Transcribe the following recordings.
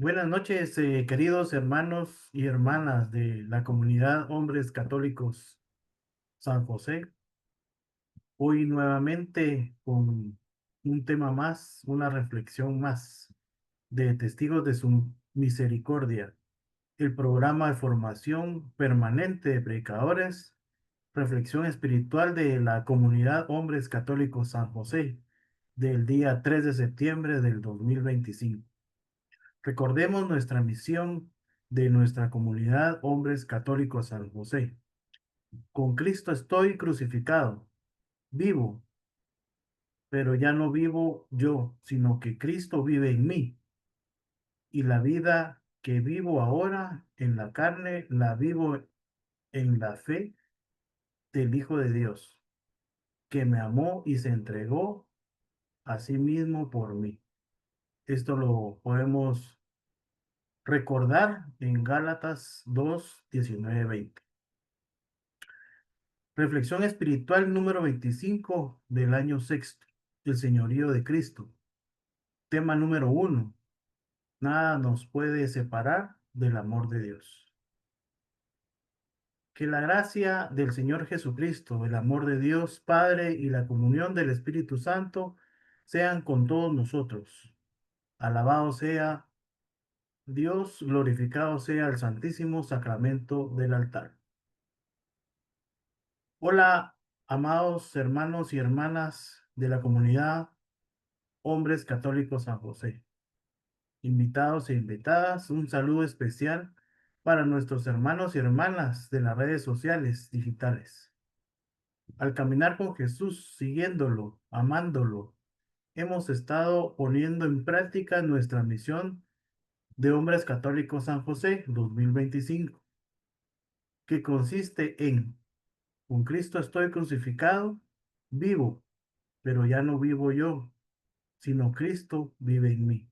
Buenas noches, queridos hermanos y hermanas de la comunidad Hombres Católicos San José. Hoy nuevamente con un tema más, una reflexión más de Testigos de su Misericordia, el programa de formación permanente de predicadores, reflexión espiritual de la comunidad Hombres Católicos San José del día 3 de septiembre del 2025. Recordemos nuestra misión de nuestra comunidad Hombres Católicos San José. Con Cristo estoy crucificado, vivo, pero ya no vivo yo, sino que Cristo vive en mí. Y la vida que vivo ahora en la carne, la vivo en la fe del Hijo de Dios, que me amó y se entregó a sí mismo por mí. Esto lo podemos recordar en Gálatas 2, 19, 20. Reflexión espiritual número 25 del año sexto, el señorío de Cristo. Tema número 1. Nada nos puede separar del amor de Dios. Que la gracia del Señor Jesucristo, el amor de Dios Padre y la comunión del Espíritu Santo sean con todos nosotros. Alabado sea Dios, glorificado sea el santísimo sacramento del altar. Hola, amados hermanos y hermanas de la comunidad Hombres Católicos San José. Invitados e invitadas, un saludo especial para nuestros hermanos y hermanas de las redes sociales digitales. Al caminar con Jesús, siguiéndolo, amándolo, hemos estado poniendo en práctica nuestra misión de Hombres Católicos San José 2025, que consiste en, con Cristo estoy crucificado, vivo, pero ya no vivo yo, sino Cristo vive en mí.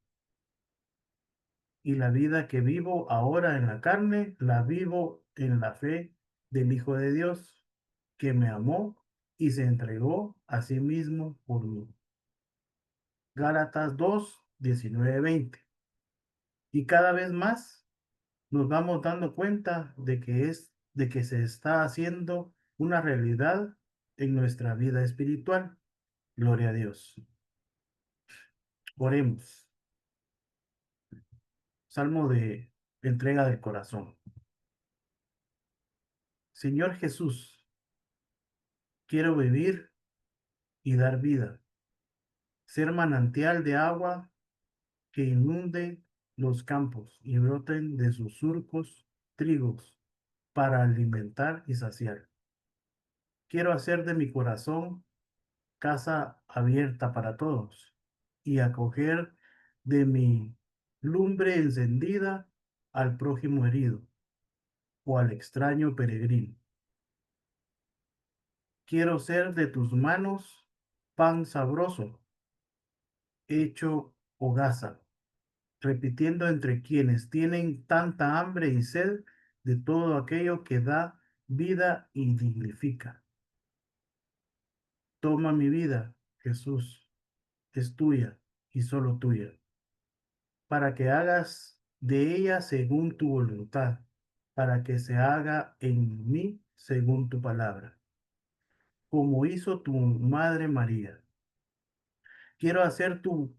Y la vida que vivo ahora en la carne, la vivo en la fe del Hijo de Dios, que me amó y se entregó a sí mismo por mí. Gálatas 2, 19, 20. Y cada vez más nos vamos dando cuenta de que se está haciendo una realidad en nuestra vida espiritual. Gloria a Dios. Oremos. Salmo de entrega del corazón. Señor Jesús, quiero vivir y dar vida, ser manantial de agua que inunde los campos y broten de sus surcos trigos para alimentar y saciar. Quiero hacer de mi corazón casa abierta para todos y acoger de mi lumbre encendida al prójimo herido o al extraño peregrino. Quiero ser de tus manos pan sabroso, hecho hogaza, repitiendo entre quienes tienen tanta hambre y sed de todo aquello que da vida y dignifica. Toma mi vida, Jesús, es tuya y solo tuya, para que hagas de ella según tu voluntad, para que se haga en mí según tu palabra, como hizo tu Madre María. Quiero hacer tu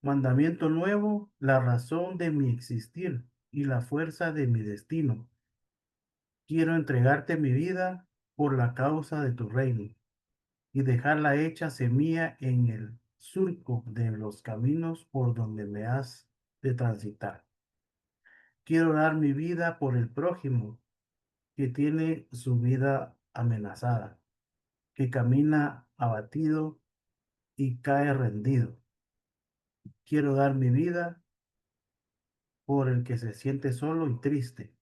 mandamiento nuevo la razón de mi existir y la fuerza de mi destino. Quiero entregarte mi vida por la causa de tu reino y dejarla hecha semilla en el surco de los caminos por donde me has de transitar. Quiero dar mi vida por el prójimo que tiene su vida amenazada, que camina abatido y cae rendido. Quiero dar mi vida por el que se siente solo y triste,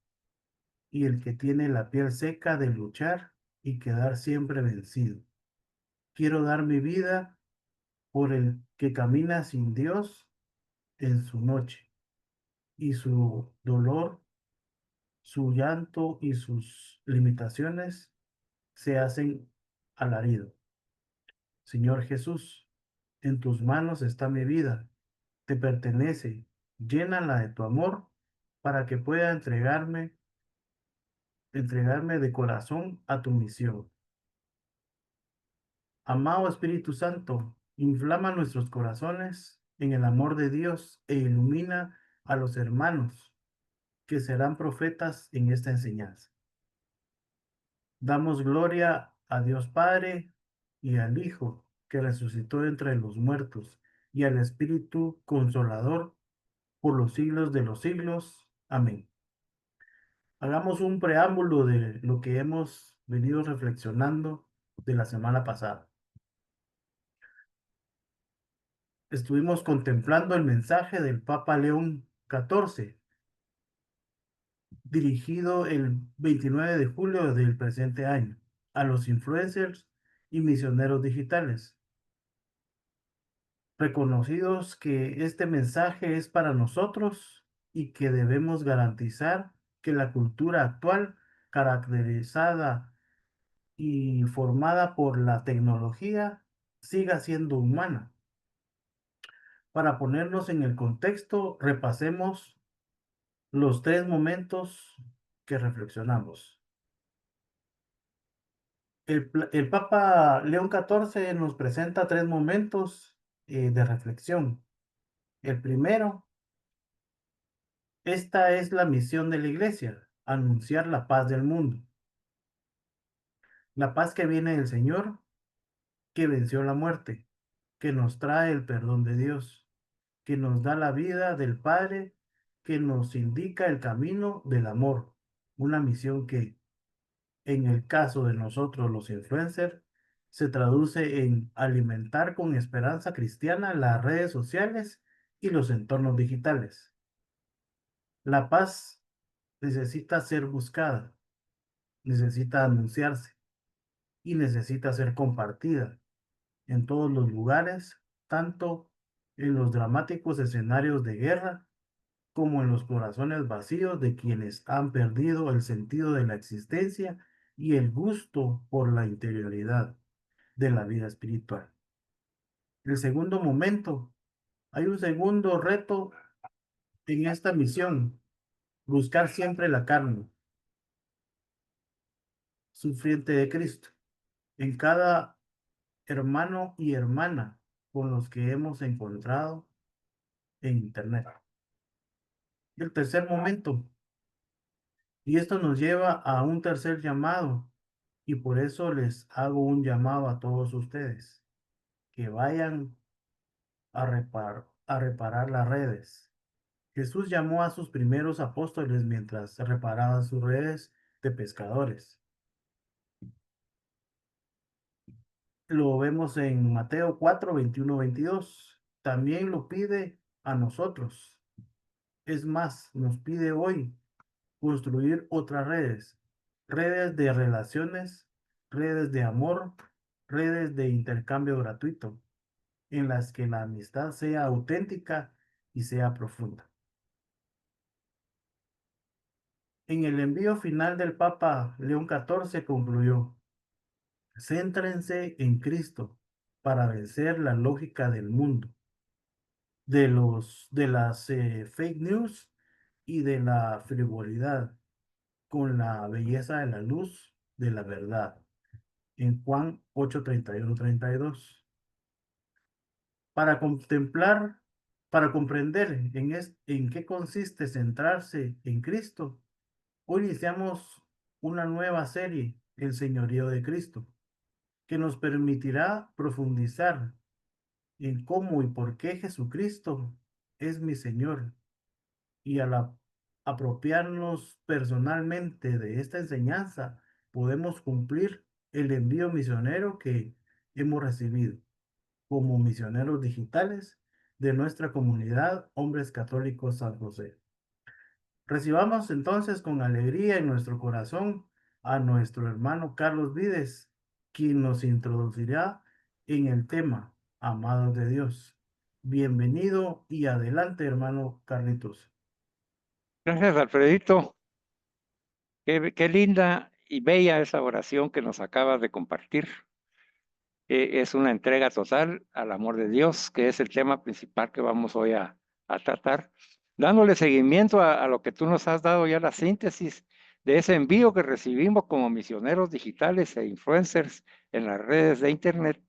y el que tiene la piel seca de luchar y quedar siempre vencido. Quiero dar mi vida por el que camina sin Dios en su noche, y su dolor, su llanto y sus limitaciones se hacen alarido. Señor Jesús, en tus manos está mi vida, te pertenece Llénala de tu amor para que pueda entregarme de corazón a tu misión. Amado Espíritu Santo, inflama nuestros corazones en el amor de Dios e ilumina a los hermanos que serán profetas en esta enseñanza. Damos gloria a Dios Padre y al Hijo que resucitó entre los muertos y al Espíritu Consolador por los siglos de los siglos. Amén. Hagamos un preámbulo de lo que hemos venido reflexionando de la semana pasada. Estuvimos contemplando el mensaje del Papa León XIV, dirigido el 29 de julio del presente año a los influencers y misioneros digitales, reconocidos que este mensaje es para nosotros y que debemos garantizar que la cultura actual, caracterizada y formada por la tecnología, siga siendo humana. Para ponernos en el contexto, repasemos los tres momentos que reflexionamos. El Papa León XIV nos presenta tres momentos de reflexión. El primero, esta es la misión de la Iglesia, anunciar la paz del mundo. La paz que viene del Señor, que venció la muerte, que nos trae el perdón de Dios, que nos da la vida del Padre, que nos indica el camino del amor. Una misión que, en el caso de nosotros los influencers, se traduce en alimentar con esperanza cristiana las redes sociales y los entornos digitales. La paz necesita ser buscada, necesita anunciarse y necesita ser compartida en todos los lugares, tanto en los dramáticos escenarios de guerra como en los corazones vacíos de quienes han perdido el sentido de la existencia y el gusto por la interioridad de la vida espiritual. El segundo momento, hay un segundo reto en esta misión, buscar siempre la carne sufriente de Cristo en cada hermano y hermana con los que hemos encontrado en Internet. El tercer momento, y esto nos lleva a un tercer llamado, y por eso les hago un llamado a todos ustedes, que vayan a reparar las redes. Jesús llamó a sus primeros apóstoles mientras reparaban sus redes de pescadores. Lo vemos en Mateo 4, 21, 22. También lo pide a nosotros. Es más, nos pide hoy construir otras redes, redes de relaciones, redes de amor, redes de intercambio gratuito, en las que la amistad sea auténtica y sea profunda. En el envío final del Papa León XIV concluyó: céntrense en Cristo para vencer la lógica del mundo, de las fake news y de la frivolidad, con la belleza de la luz de la verdad. En Juan 8, 31, 32. Para contemplar, para comprender en qué consiste centrarse en Cristo, hoy iniciamos una nueva serie, El Señorío de Cristo, que nos permitirá profundizar en cómo y por qué Jesucristo es mi Señor, y al apropiarnos personalmente de esta enseñanza, podemos cumplir el envío misionero que hemos recibido como misioneros digitales de nuestra comunidad Hombres Católicos San José. Recibamos entonces con alegría en nuestro corazón a nuestro hermano Carlos Vides, quien nos introducirá en el tema Amados de Dios. Bienvenido y adelante, hermano Carlitos. Gracias, Alfredito. Qué linda y bella esa oración que nos acabas de compartir. Es una entrega total al amor de Dios, que es el tema principal que vamos hoy a tratar. dándole seguimiento a lo que tú nos has dado ya la síntesis de ese envío que recibimos como misioneros digitales e influencers en las redes de Internet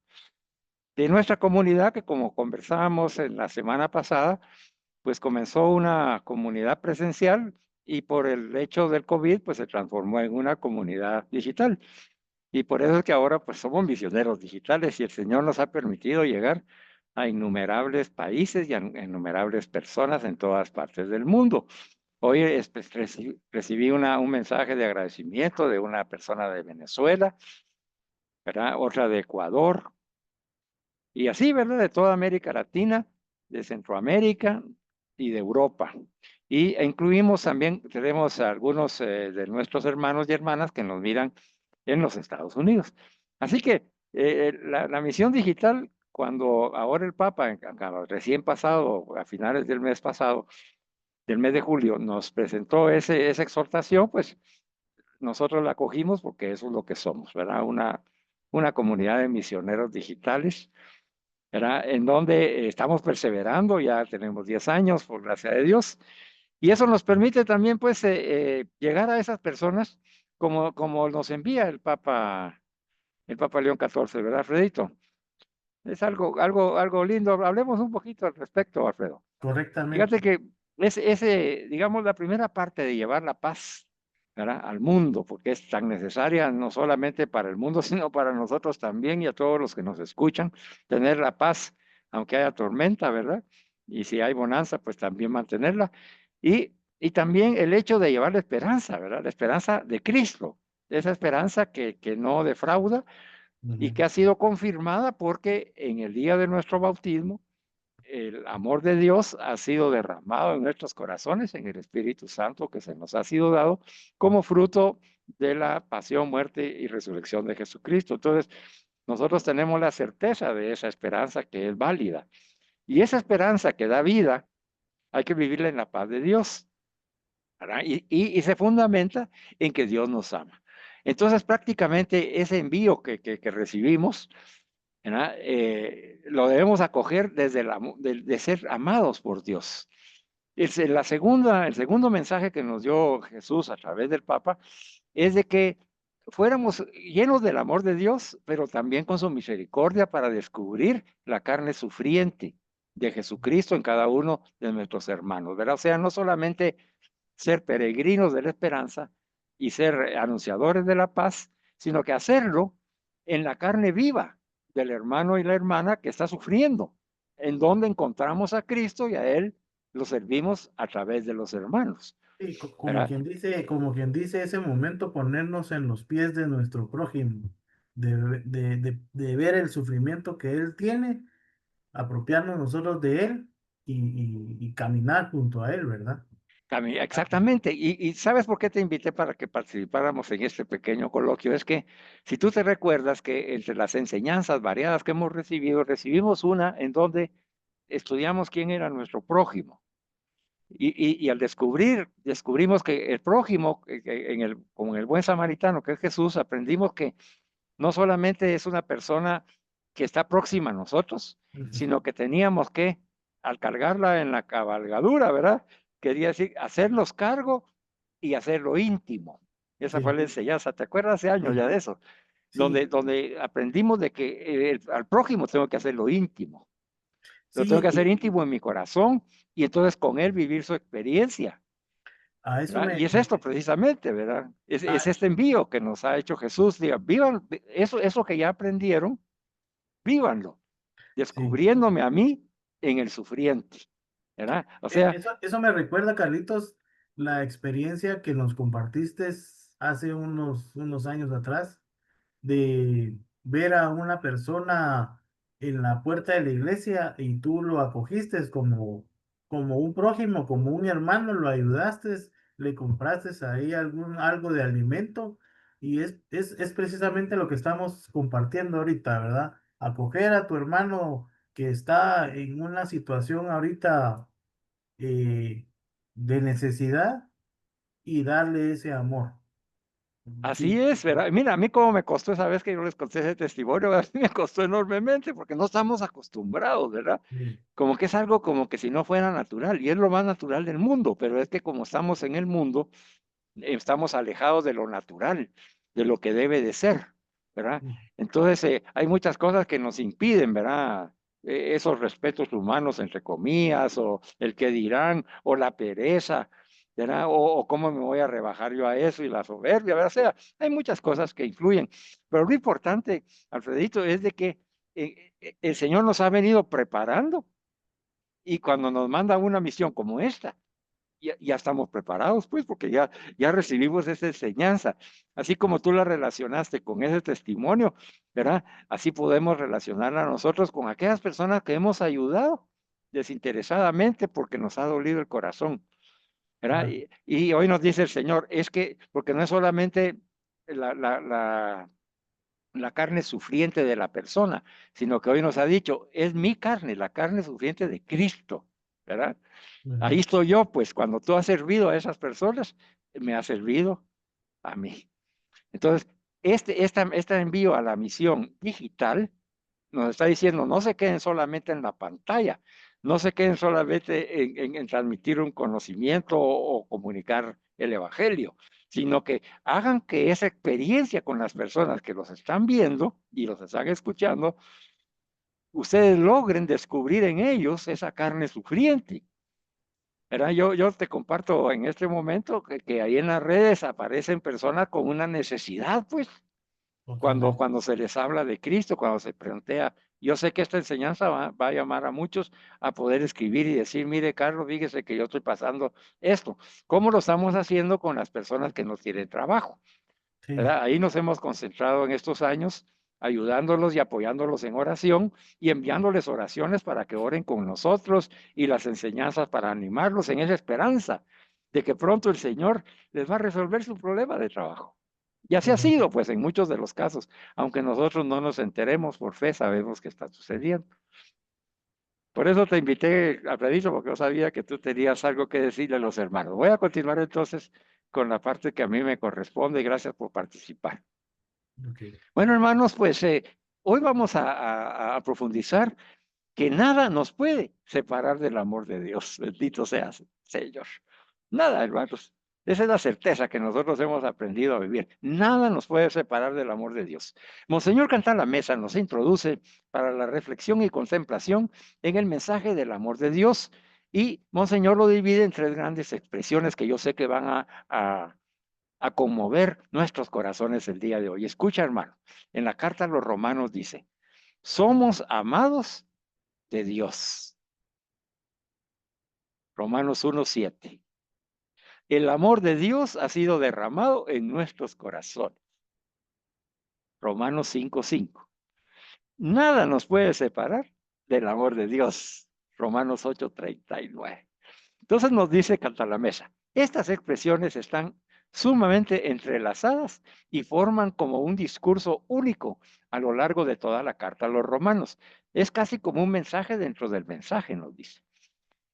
de nuestra comunidad, que como conversábamos en la semana pasada, pues comenzó una comunidad presencial y por el hecho del COVID, pues se transformó en una comunidad digital. Y por eso es que ahora pues somos misioneros digitales y el Señor nos ha permitido llegar a innumerables países y a innumerables personas en todas partes del mundo. Hoy recibí un mensaje de agradecimiento de una persona de Venezuela, ¿verdad? Otra de Ecuador, y así, ¿verdad? De toda América Latina, de Centroamérica y de Europa. E incluimos también, tenemos a algunos de nuestros hermanos y hermanas que nos miran en los Estados Unidos. Así que la misión digital, cuando ahora el Papa, recién pasado, a finales del mes pasado, del mes de julio, nos presentó esa exhortación, pues nosotros la acogimos porque eso es lo que somos, ¿verdad? Una comunidad de misioneros digitales, ¿verdad? En donde estamos perseverando, ya tenemos 10 años, por gracia de Dios, y eso nos permite también, pues, llegar a esas personas como nos envía el Papa León XIV, ¿verdad, Alfredito? Es algo lindo. Hablemos un poquito al respecto, Alfredo. Fíjate Correctamente. que digamos, la primera parte de llevar la paz, ¿verdad? Al mundo, porque es tan necesaria no solamente para el mundo, sino para nosotros también y a todos los que nos escuchan, tener la paz, aunque haya tormenta, ¿verdad? Y si hay bonanza, pues también mantenerla. Y también el hecho de llevar la esperanza, ¿verdad? La esperanza de Cristo, esa esperanza que no defrauda y Ujú. que ha sido confirmada porque en el día de nuestro bautismo, el amor de Dios ha sido derramado en nuestros corazones, en el Espíritu Santo que se nos ha sido dado como fruto de la pasión, muerte y resurrección de Jesucristo. Entonces, nosotros tenemos la certeza de esa esperanza que es válida. Y esa esperanza que da vida, hay que vivirla en la paz de Dios, ¿verdad? Y se fundamenta en que Dios nos ama. Entonces, prácticamente ese envío que recibimos, ¿verdad? Lo debemos acoger desde de ser amados por Dios. El segundo mensaje que nos dio Jesús a través del Papa es de que fuéramos llenos del amor de Dios, pero también con su misericordia para descubrir la carne sufriente de Jesucristo en cada uno de nuestros hermanos, ¿verdad? O sea, no solamente ser peregrinos de la esperanza y ser anunciadores de la paz, sino que hacerlo en la carne viva del hermano y la hermana que está sufriendo, en donde encontramos a Cristo y a Él lo servimos a través de los hermanos, Sí, ¿verdad? como quien dice, ese momento ponernos en los pies de nuestro prójimo, de ver el sufrimiento que él tiene, apropiarnos nosotros de él y caminar junto a él, ¿verdad? Exactamente. Y ¿sabes por qué te invité para que participáramos en este pequeño coloquio? Es que si tú te recuerdas que entre las enseñanzas variadas que hemos recibido, recibimos una en donde estudiamos quién era nuestro prójimo. Y al descubrimos que el prójimo, como en el buen samaritano, que es Jesús, aprendimos que no solamente es una persona que está próxima a nosotros, Ujú. sino que teníamos que, al cargarla en la cabalgadura, ¿verdad? Quería decir, hacernos cargo y hacerlo íntimo. Esa fue Sí, la enseñanza. ¿Te acuerdas hace años sí, ya de eso? sí, Donde aprendimos de que al prójimo tengo que hacerlo íntimo. Lo tengo sí, que hacer íntimo en mi corazón y entonces con él vivir su experiencia. a eso ¿Verdad? Y es esto precisamente, ¿verdad? Es a- este envío que nos ha hecho Jesús. Diga, vivan eso que ya aprendieron, vívanlo, sí. descubriéndome a mí en el sufriente, ¿verdad? O sea, Eso me recuerda, Carlitos, la experiencia que nos compartiste hace unos años atrás de ver a una persona en la puerta de la iglesia y tú lo acogiste como un prójimo, como un hermano, lo ayudaste, le compraste ahí algo de alimento y es precisamente lo que estamos compartiendo ahorita, ¿verdad? Acoger a tu hermano que está en una situación ahorita de necesidad y darle ese amor. Así Sí, es, ¿verdad? Mira, a mí como me costó esa vez que yo les conté ese testimonio, a mí me costó enormemente porque no estamos acostumbrados, ¿verdad? sí, Como que es algo como que si no fuera natural, y es lo más natural del mundo, pero es que como estamos en el mundo, estamos alejados de lo natural, de lo que debe de ser, ¿verdad? sí, Entonces, hay muchas cosas que nos impiden, ¿verdad? Esos respetos humanos, entre comillas, o el que dirán, o la pereza, ¿verdad? O cómo me voy a rebajar yo a eso y la soberbia, ¿verdad? O sea, hay muchas cosas que influyen, pero lo importante, Alfredito, es de que el Señor nos ha venido preparando y cuando nos manda una misión como esta, ya estamos preparados, pues, porque ya recibimos esa enseñanza. Así como tú la relacionaste con ese testimonio, ¿verdad? Así podemos relacionarla nosotros con aquellas personas que hemos ayudado desinteresadamente porque nos ha dolido el corazón, ¿verdad? claro, Y hoy nos dice el Señor, es que, porque no es solamente la, la, la, la carne sufriente de la persona, sino que hoy nos ha dicho, es mi carne, la carne sufriente de Cristo, ¿verdad? Ahí ¿verdad? estoy yo, pues cuando tú has servido a esas personas, me has servido a mí. Entonces, este envío a la misión digital nos está diciendo, no se queden solamente en la pantalla, no se queden solamente en transmitir un conocimiento o comunicar el evangelio, sino que hagan que esa experiencia con las personas que los están viendo y los están escuchando, ustedes logren descubrir en ellos esa carne sufriente. ¿Verdad? Yo te comparto en este momento que ahí en las redes aparecen personas con una necesidad, pues, Totalmente. cuando se les habla de Cristo, cuando se plantea. Yo sé que esta enseñanza va a llamar a muchos a poder escribir y decir, mire, Carlos, fíjese que yo estoy pasando esto. ¿Cómo lo estamos haciendo con las personas que no tienen trabajo? Sí, ¿Verdad? Ahí nos hemos concentrado en estos años ayudándolos y apoyándolos en oración y enviándoles oraciones para que oren con nosotros y las enseñanzas para animarlos en esa esperanza de que pronto el Señor les va a resolver su problema de trabajo. Y así ha correcto. sido, pues, en muchos de los casos, aunque nosotros no nos enteremos por fe, sabemos que está sucediendo. Por eso te invité, Alfredito, porque yo sabía que tú tenías algo que decirle a los hermanos. Voy a continuar entonces con la parte que a mí me corresponde y gracias por participar. Ok, Bueno, hermanos, pues hoy vamos a profundizar que nada nos puede separar del amor de Dios. Bendito sea, Señor. Nada, hermanos. Esa es la certeza que nosotros hemos aprendido a vivir. Nada nos puede separar del amor de Dios. Monseñor la Mesa nos introduce para la reflexión y contemplación en el mensaje del amor de Dios. Y Monseñor lo divide en tres grandes expresiones que yo sé que van a conmover nuestros corazones el día de hoy. Escucha, hermano, en la carta a los romanos dice, somos amados de Dios. Romanos 1:7. El amor de Dios ha sido derramado en nuestros corazones. Romanos 5:5. Nada nos puede separar del amor de Dios. Romanos 8:39. Entonces nos dice Cantalamesa, estas expresiones están sumamente entrelazadas y forman como un discurso único a lo largo de toda la carta a los romanos. Es casi como un mensaje dentro del mensaje, nos dice.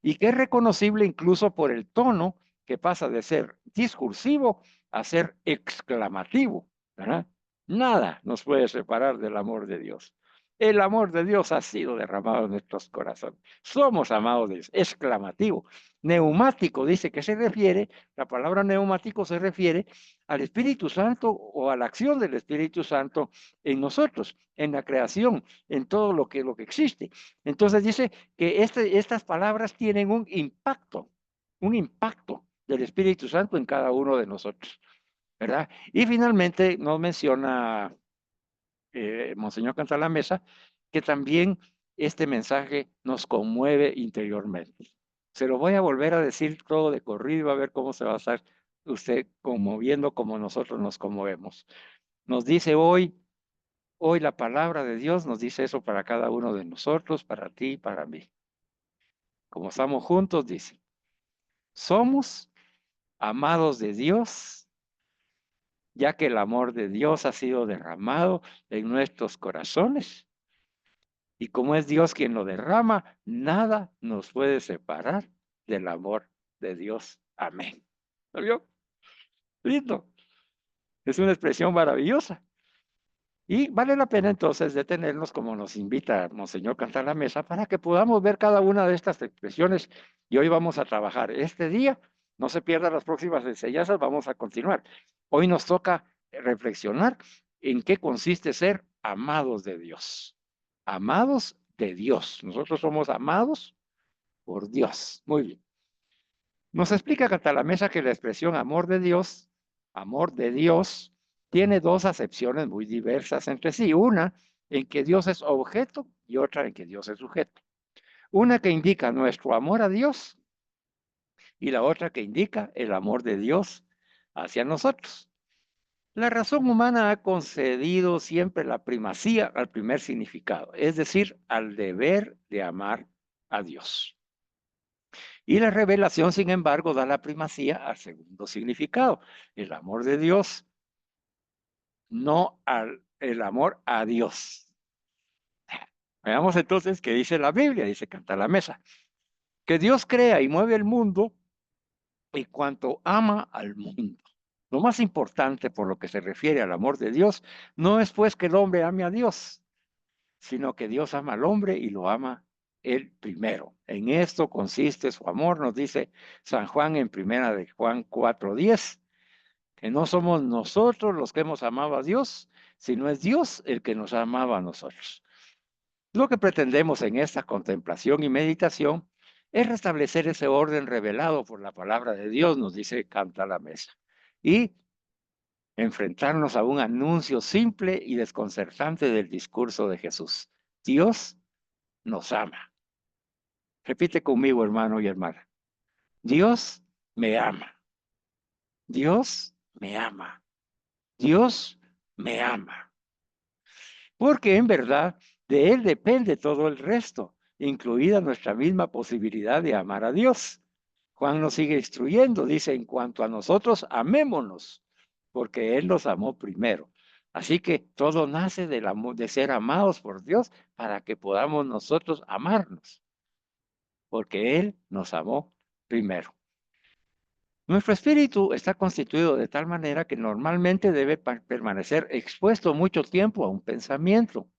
Y que es reconocible incluso por el tono que pasa de ser discursivo a ser exclamativo, ¿verdad? Nada nos puede separar del amor de Dios. El amor de Dios ha sido derramado en nuestros corazones. Somos amados de Dios. Exclamativo. Neumático dice que se refiere, la palabra neumático se refiere al Espíritu Santo o a la acción del Espíritu Santo en nosotros, en la creación, en todo lo que existe. Entonces dice que estas palabras tienen un impacto del Espíritu Santo en cada uno de nosotros, ¿verdad? Y finalmente nos menciona Monseñor Cantalamesa que también este mensaje nos conmueve interiormente. Se lo voy a volver a decir todo de corrido y va a ver cómo se va a estar usted conmoviendo como nosotros nos conmovemos. Nos dice hoy la palabra de Dios nos dice eso para cada uno de nosotros, para ti y para mí. Como estamos juntos, dice, somos amados de Dios, ya que el amor de Dios ha sido derramado en nuestros corazones. Y como es Dios quien lo derrama, nada nos puede separar del amor de Dios. Amén. ¿Lo vio? Lindo. Es una expresión maravillosa. Y vale la pena entonces detenernos, como nos invita Monseñor Cantalamessa, para que podamos ver cada una de estas expresiones. Y hoy vamos a trabajar este día. No se pierdan las próximas enseñanzas, vamos a continuar. Hoy nos toca reflexionar en qué consiste ser amados de Dios. Amados de Dios. Nosotros somos amados por Dios. Muy bien. Nos explica Cantalamessa que la expresión amor de Dios, tiene dos acepciones muy diversas entre sí. Una en que Dios es objeto y otra en que Dios es sujeto. Una que indica nuestro amor a Dios y la otra que indica el amor de Dios hacia nosotros. La razón humana ha concedido siempre la primacía al primer significado, es decir, al deber de amar a Dios. Y la revelación, sin embargo, da la primacía al segundo significado, el amor de Dios, no el amor a Dios. Veamos entonces qué dice la Biblia, dice Cantalamessa, que Dios crea y mueve el mundo en cuanto ama al mundo. Lo más importante por lo que se refiere al amor de Dios no es pues que el hombre ame a Dios, sino que Dios ama al hombre y lo ama él primero. En esto consiste su amor, nos dice San Juan en primera de Juan 4:10, que no somos nosotros los que hemos amado a Dios, sino es Dios el que nos ha amado a nosotros. Lo que pretendemos en esta contemplación y meditación es restablecer ese orden revelado por la palabra de Dios, nos dice Cantalamessa, y enfrentarnos a un anuncio simple y desconcertante del discurso de Jesús. Dios nos ama. Repite conmigo, hermano y hermana. Dios me ama. Dios me ama. Dios me ama. Porque en verdad de Él depende todo el resto, incluida nuestra misma posibilidad de amar a Dios. Juan nos sigue instruyendo, dice, en cuanto a nosotros, amémonos, porque Él nos amó primero. Así que todo nace del amor, de ser amados por Dios para que podamos nosotros amarnos, porque Él nos amó primero. Nuestro espíritu está constituido de tal manera que normalmente debe permanecer expuesto mucho tiempo a un pensamiento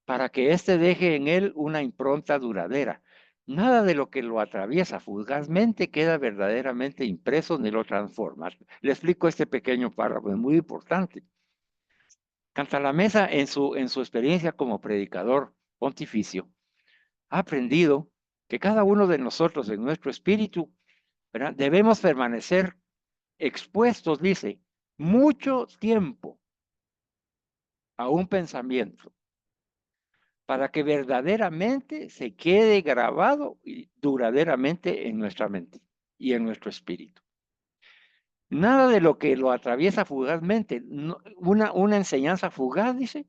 para que éste deje en él una impronta duradera. Nada de lo que lo atraviesa fugazmente queda verdaderamente impreso ni lo transforma. Le explico este pequeño párrafo, es muy importante. Cantalamessa, en su experiencia como predicador pontificio, ha aprendido que cada uno de nosotros en nuestro espíritu, ¿verdad?, debemos permanecer expuestos, dice, mucho tiempo a un pensamiento para que verdaderamente se quede grabado y duraderamente en nuestra mente y en nuestro espíritu. Nada de lo que lo atraviesa fugazmente, una enseñanza fugaz, dice,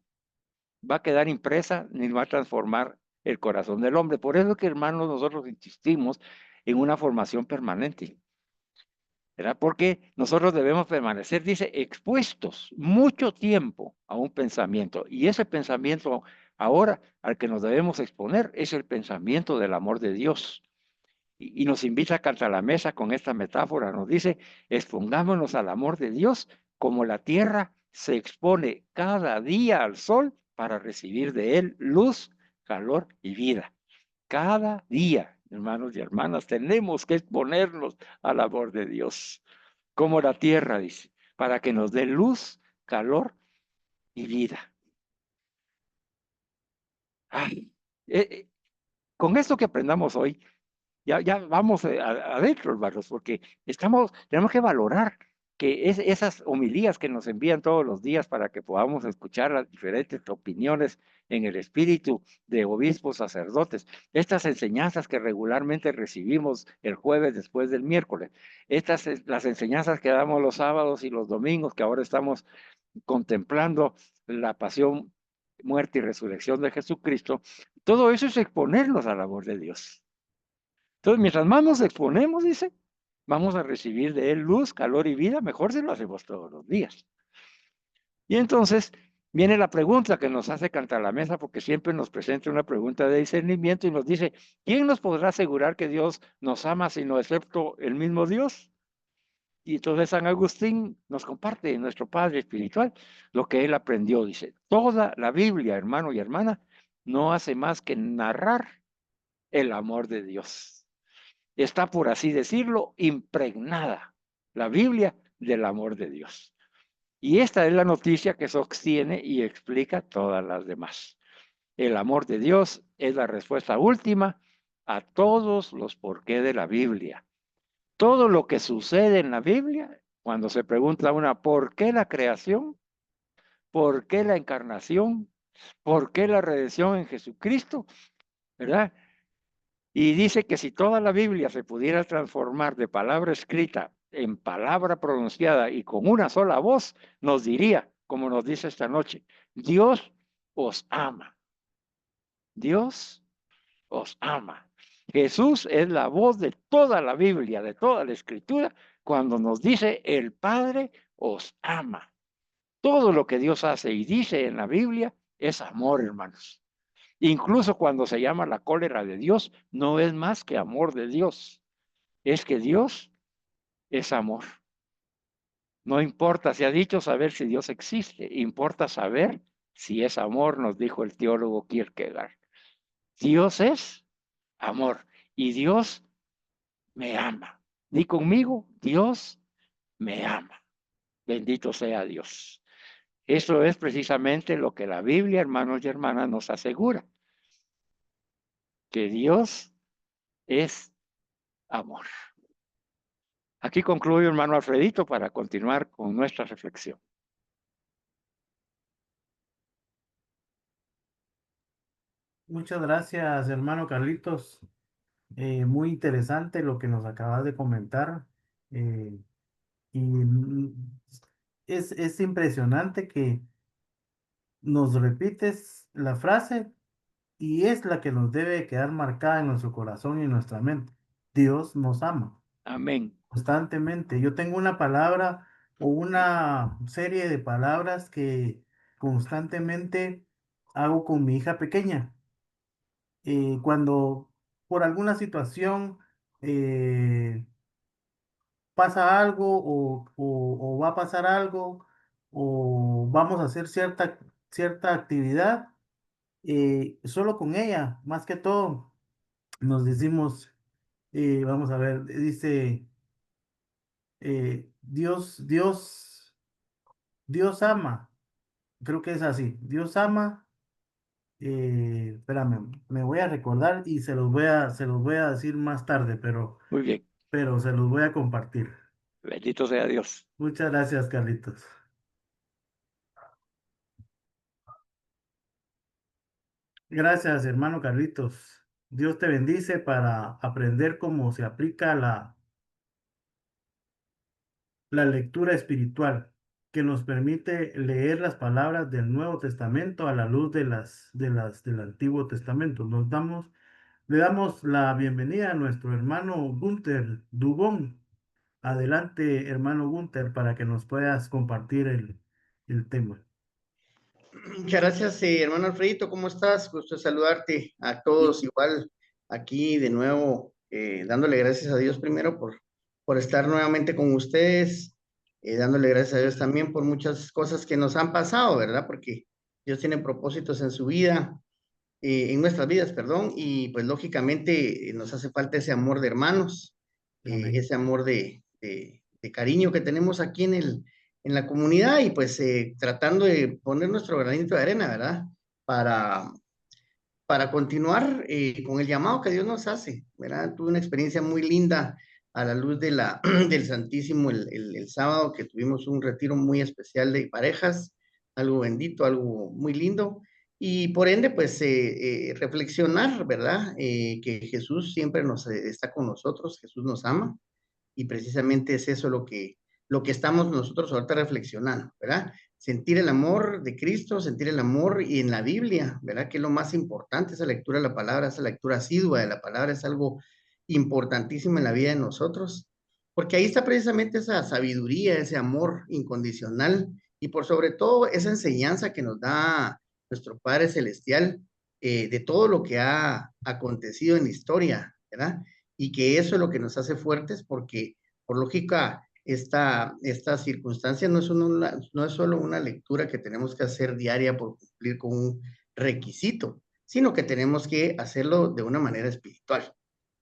va a quedar impresa ni va a transformar el corazón del hombre. Por eso que, hermanos, nosotros insistimos en una formación permanente, ¿verdad? Porque nosotros debemos permanecer, dice, expuestos mucho tiempo a un pensamiento. Y ese pensamiento ahora al que nos debemos exponer es el pensamiento del amor de Dios. Y nos invita a Cantalamessa con esta metáfora. Nos dice, expongámonos al amor de Dios como la tierra se expone cada día al sol para recibir de él luz, calor y vida. Cada día, hermanos y hermanas, tenemos que exponernos al amor de Dios, como la tierra, dice, para que nos dé luz, calor y vida. Ay, con esto que aprendamos hoy, ya vamos adentro, hermanos, porque tenemos que valorar que esas homilías que nos envían todos los días para que podamos escuchar las diferentes opiniones en el espíritu de obispos, sacerdotes, estas enseñanzas que regularmente recibimos el jueves después del miércoles, las enseñanzas que damos los sábados y los domingos, que ahora estamos contemplando la pasión, muerte y resurrección de Jesucristo, todo eso es exponernos al amor de Dios. Entonces, mientras más nos exponemos, dice, vamos a recibir de él luz, calor y vida, mejor si lo hacemos todos los días. Y entonces viene la pregunta que nos hace Cantalamessa, porque siempre nos presenta una pregunta de discernimiento y nos dice, ¿quién nos podrá asegurar que Dios nos ama sino excepto el mismo Dios? Y entonces San Agustín nos comparte, nuestro padre espiritual, lo que él aprendió. Dice, toda la Biblia, hermano y hermana, no hace más que narrar el amor de Dios. Está, por así decirlo, impregnada la Biblia del amor de Dios. Y esta es la noticia que sostiene y explica todas las demás. El amor de Dios es la respuesta última a todos los porqué de la Biblia. Todo lo que sucede en la Biblia, cuando se pregunta a una por qué la creación, por qué la encarnación, por qué la redención en Jesucristo, ¿verdad? Y dice que si toda la Biblia se pudiera transformar de palabra escrita en palabra pronunciada y con una sola voz, nos diría, como nos dice esta noche, Dios os ama. Dios os ama. Jesús es la voz de toda la Biblia, de toda la Escritura, cuando nos dice el Padre os ama. Todo lo que Dios hace y dice en la Biblia es amor, hermanos. Incluso cuando se llama la cólera de Dios, no es más que amor de Dios. Es que Dios es amor. No importa, se ha dicho saber si Dios existe, importa saber si es amor, nos dijo el teólogo Kierkegaard. Dios es amor y Dios me ama. Di conmigo, Dios me ama. Bendito sea Dios. Eso es precisamente lo que la Biblia, hermanos y hermanas, nos asegura, que Dios es amor. Aquí concluyo, hermano Alfredito, para continuar con nuestra reflexión. Muchas gracias, hermano Carlitos. Muy interesante lo que nos acabas de comentar. eh, y es impresionante que nos repites la frase y es la que nos debe quedar marcada en nuestro corazón y en nuestra mente. Dios nos ama Amén. constantemente. Yo tengo una palabra o una serie de palabras que constantemente hago con mi hija pequeña. Cuando por alguna situación pasa algo o va a pasar algo o vamos a hacer cierta actividad, solo con ella, más que todo, nos decimos, vamos a ver, dice, Dios ama, creo que es así, Dios ama, espérame, me voy a recordar y se los voy a decir más tarde, Muy bien. pero se los voy a compartir. Bendito sea Dios. Muchas gracias, Carlitos. Gracias, hermano Carlitos. Dios te bendice para aprender cómo se aplica la lectura espiritual, que nos permite leer las palabras del Nuevo Testamento a la luz del Antiguo Testamento. Le damos la bienvenida a nuestro hermano Gunther Dubón. Adelante, hermano Gunther, para que nos puedas compartir el tema. Muchas gracias, hermano Alfredito, ¿cómo estás? Gusto de saludarte a todos igual aquí de nuevo, dándole gracias a Dios primero por estar nuevamente con ustedes, dándole gracias a Dios también por muchas cosas que nos han pasado, ¿verdad? Porque Dios tiene propósitos en su vida, en nuestras vidas, perdón, y pues lógicamente nos hace falta ese amor de hermanos, Amén. ese amor de cariño que tenemos aquí en la comunidad y pues tratando de poner nuestro granito de arena, ¿verdad? Para, para continuar con el llamado que Dios nos hace, ¿verdad? Tuve una experiencia muy linda a la luz del Santísimo el sábado, que tuvimos un retiro muy especial de parejas, algo bendito, algo muy lindo, y por ende, pues, reflexionar, ¿verdad? Que Jesús siempre está con nosotros, Jesús nos ama, y precisamente es eso lo que estamos nosotros ahorita reflexionando, ¿verdad? Sentir el amor de Cristo, sentir el amor y en la Biblia, ¿verdad? Que es lo más importante, esa lectura de la palabra, esa lectura asidua de la palabra es algo importantísimo en la vida de nosotros, porque ahí está precisamente esa sabiduría, ese amor incondicional y por sobre todo esa enseñanza que nos da nuestro Padre Celestial de todo lo que ha acontecido en la historia, ¿verdad? Y que eso es lo que nos hace fuertes porque, por lógica, esta circunstancia no no es solo una lectura que tenemos que hacer diaria por cumplir con un requisito, sino que tenemos que hacerlo de una manera espiritual,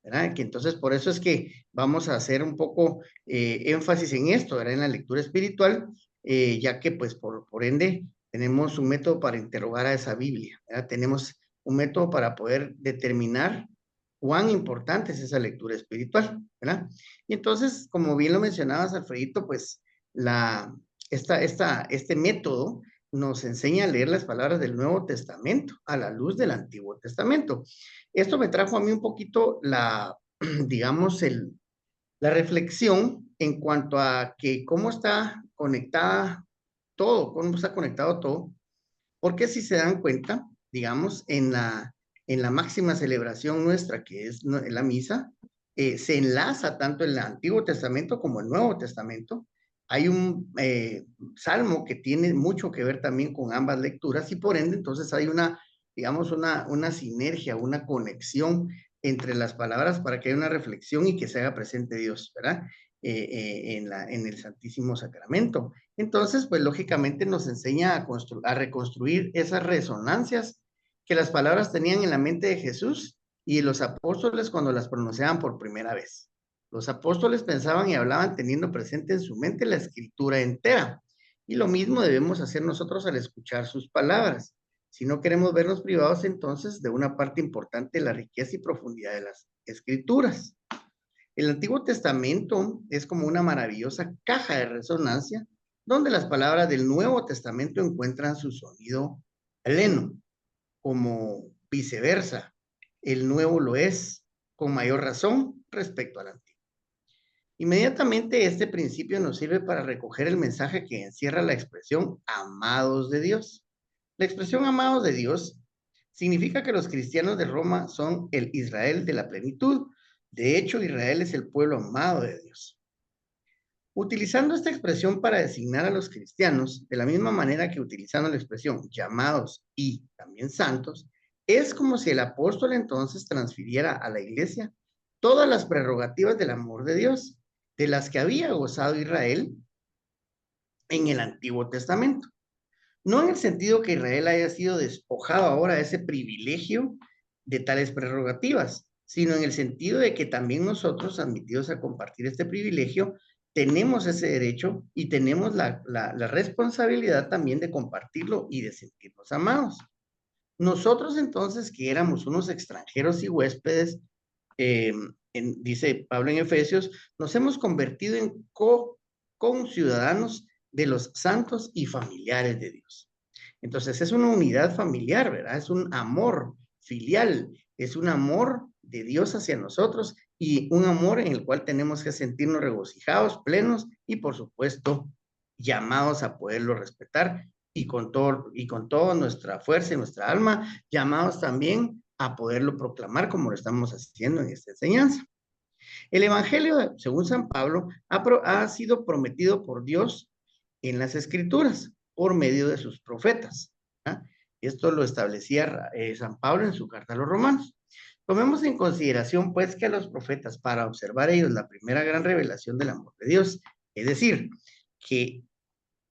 ¿verdad? Que entonces por eso es que vamos a hacer un poco énfasis en esto, ¿verdad? En la lectura espiritual, ya que pues por ende tenemos un método para interrogar a esa Biblia, ¿verdad? Tenemos un método para poder determinar cuán importante es esa lectura espiritual, ¿verdad? Y entonces, como bien lo mencionabas, Alfredito, pues este método nos enseña a leer las palabras del Nuevo Testamento a la luz del Antiguo Testamento. Esto me trajo a mí un poquito digamos, la reflexión en cuanto a que cómo está conectada todo, cómo está conectado todo, porque si se dan cuenta, digamos, en la máxima celebración nuestra, que es la misa, se enlaza tanto el Antiguo Testamento como el Nuevo Testamento. Hay un salmo que tiene mucho que ver también con ambas lecturas y por ende, entonces hay digamos, una sinergia, una conexión entre las palabras para que haya una reflexión y que se haga presente Dios, ¿verdad? En el Santísimo Sacramento. Entonces, pues lógicamente nos enseña a reconstruir esas resonancias que las palabras tenían en la mente de Jesús y los apóstoles cuando las pronunciaban por primera vez. Los apóstoles pensaban y hablaban teniendo presente en su mente la escritura entera. Y lo mismo debemos hacer nosotros al escuchar sus palabras. Si no queremos vernos privados entonces de una parte importante de la riqueza y profundidad de las escrituras. El Antiguo Testamento es como una maravillosa caja de resonancia donde las palabras del Nuevo Testamento encuentran su sonido pleno, como viceversa. El nuevo lo es con mayor razón respecto al antiguo. Inmediatamente este principio nos sirve para recoger el mensaje que encierra la expresión amados de Dios. La expresión amados de Dios significa que los cristianos de Roma son el Israel de la plenitud. De hecho, Israel es el pueblo amado de Dios. Utilizando esta expresión para designar a los cristianos, de la misma manera que utilizando la expresión llamados y también santos, es como si el apóstol entonces transfiriera a la iglesia todas las prerrogativas del amor de Dios, de las que había gozado Israel en el Antiguo Testamento. No en el sentido que Israel haya sido despojado ahora de ese privilegio de tales prerrogativas, sino en el sentido de que también nosotros, admitidos a compartir este privilegio, tenemos ese derecho y tenemos la responsabilidad también de compartirlo y de sentirnos amados. Nosotros entonces, que éramos unos extranjeros y huéspedes, dice Pablo en Efesios, nos hemos convertido en conciudadanos de los santos y familiares de Dios. Entonces es una unidad familiar, ¿verdad? Es un amor filial, es un amor de Dios hacia nosotros y un amor en el cual tenemos que sentirnos regocijados, plenos y por supuesto llamados a poderlo respetar y con toda nuestra fuerza y nuestra alma, llamados también a poderlo proclamar como lo estamos haciendo en esta enseñanza. El Evangelio, según San Pablo, ha sido prometido por Dios en las Escrituras por medio de sus profetas. ¿Ah? Esto lo establecía San Pablo en su carta a los Romanos. Tomemos en consideración, pues, que a los profetas, para observar ellos la primera gran revelación del amor de Dios, es decir, que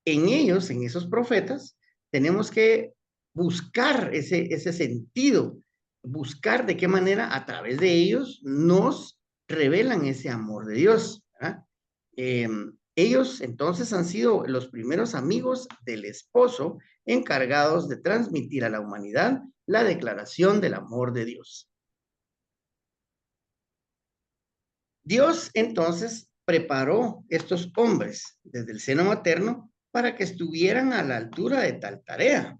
en ellos, en esos profetas, tenemos que buscar ese sentido, buscar de qué manera a través de ellos nos revelan ese amor de Dios. Ellos entonces han sido los primeros amigos del esposo encargados de transmitir a la humanidad la declaración del amor de Dios. Dios entonces preparó estos hombres desde el seno materno para que estuvieran a la altura de tal tarea.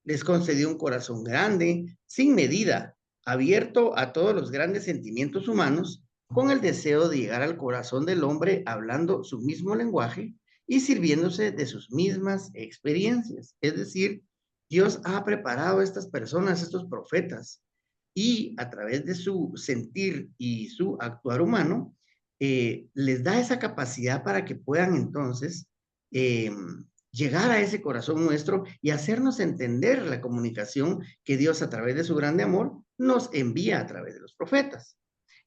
Les concedió un corazón grande, sin medida, abierto a todos los grandes sentimientos humanos, con el deseo de llegar al corazón del hombre hablando su mismo lenguaje y sirviéndose de sus mismas experiencias. Es decir, Dios ha preparado a estas personas, estos profetas, y a través de su sentir y su actuar humano, les da esa capacidad para que puedan entonces llegar a ese corazón nuestro y hacernos entender la comunicación que Dios a través de su grande amor nos envía a través de los profetas.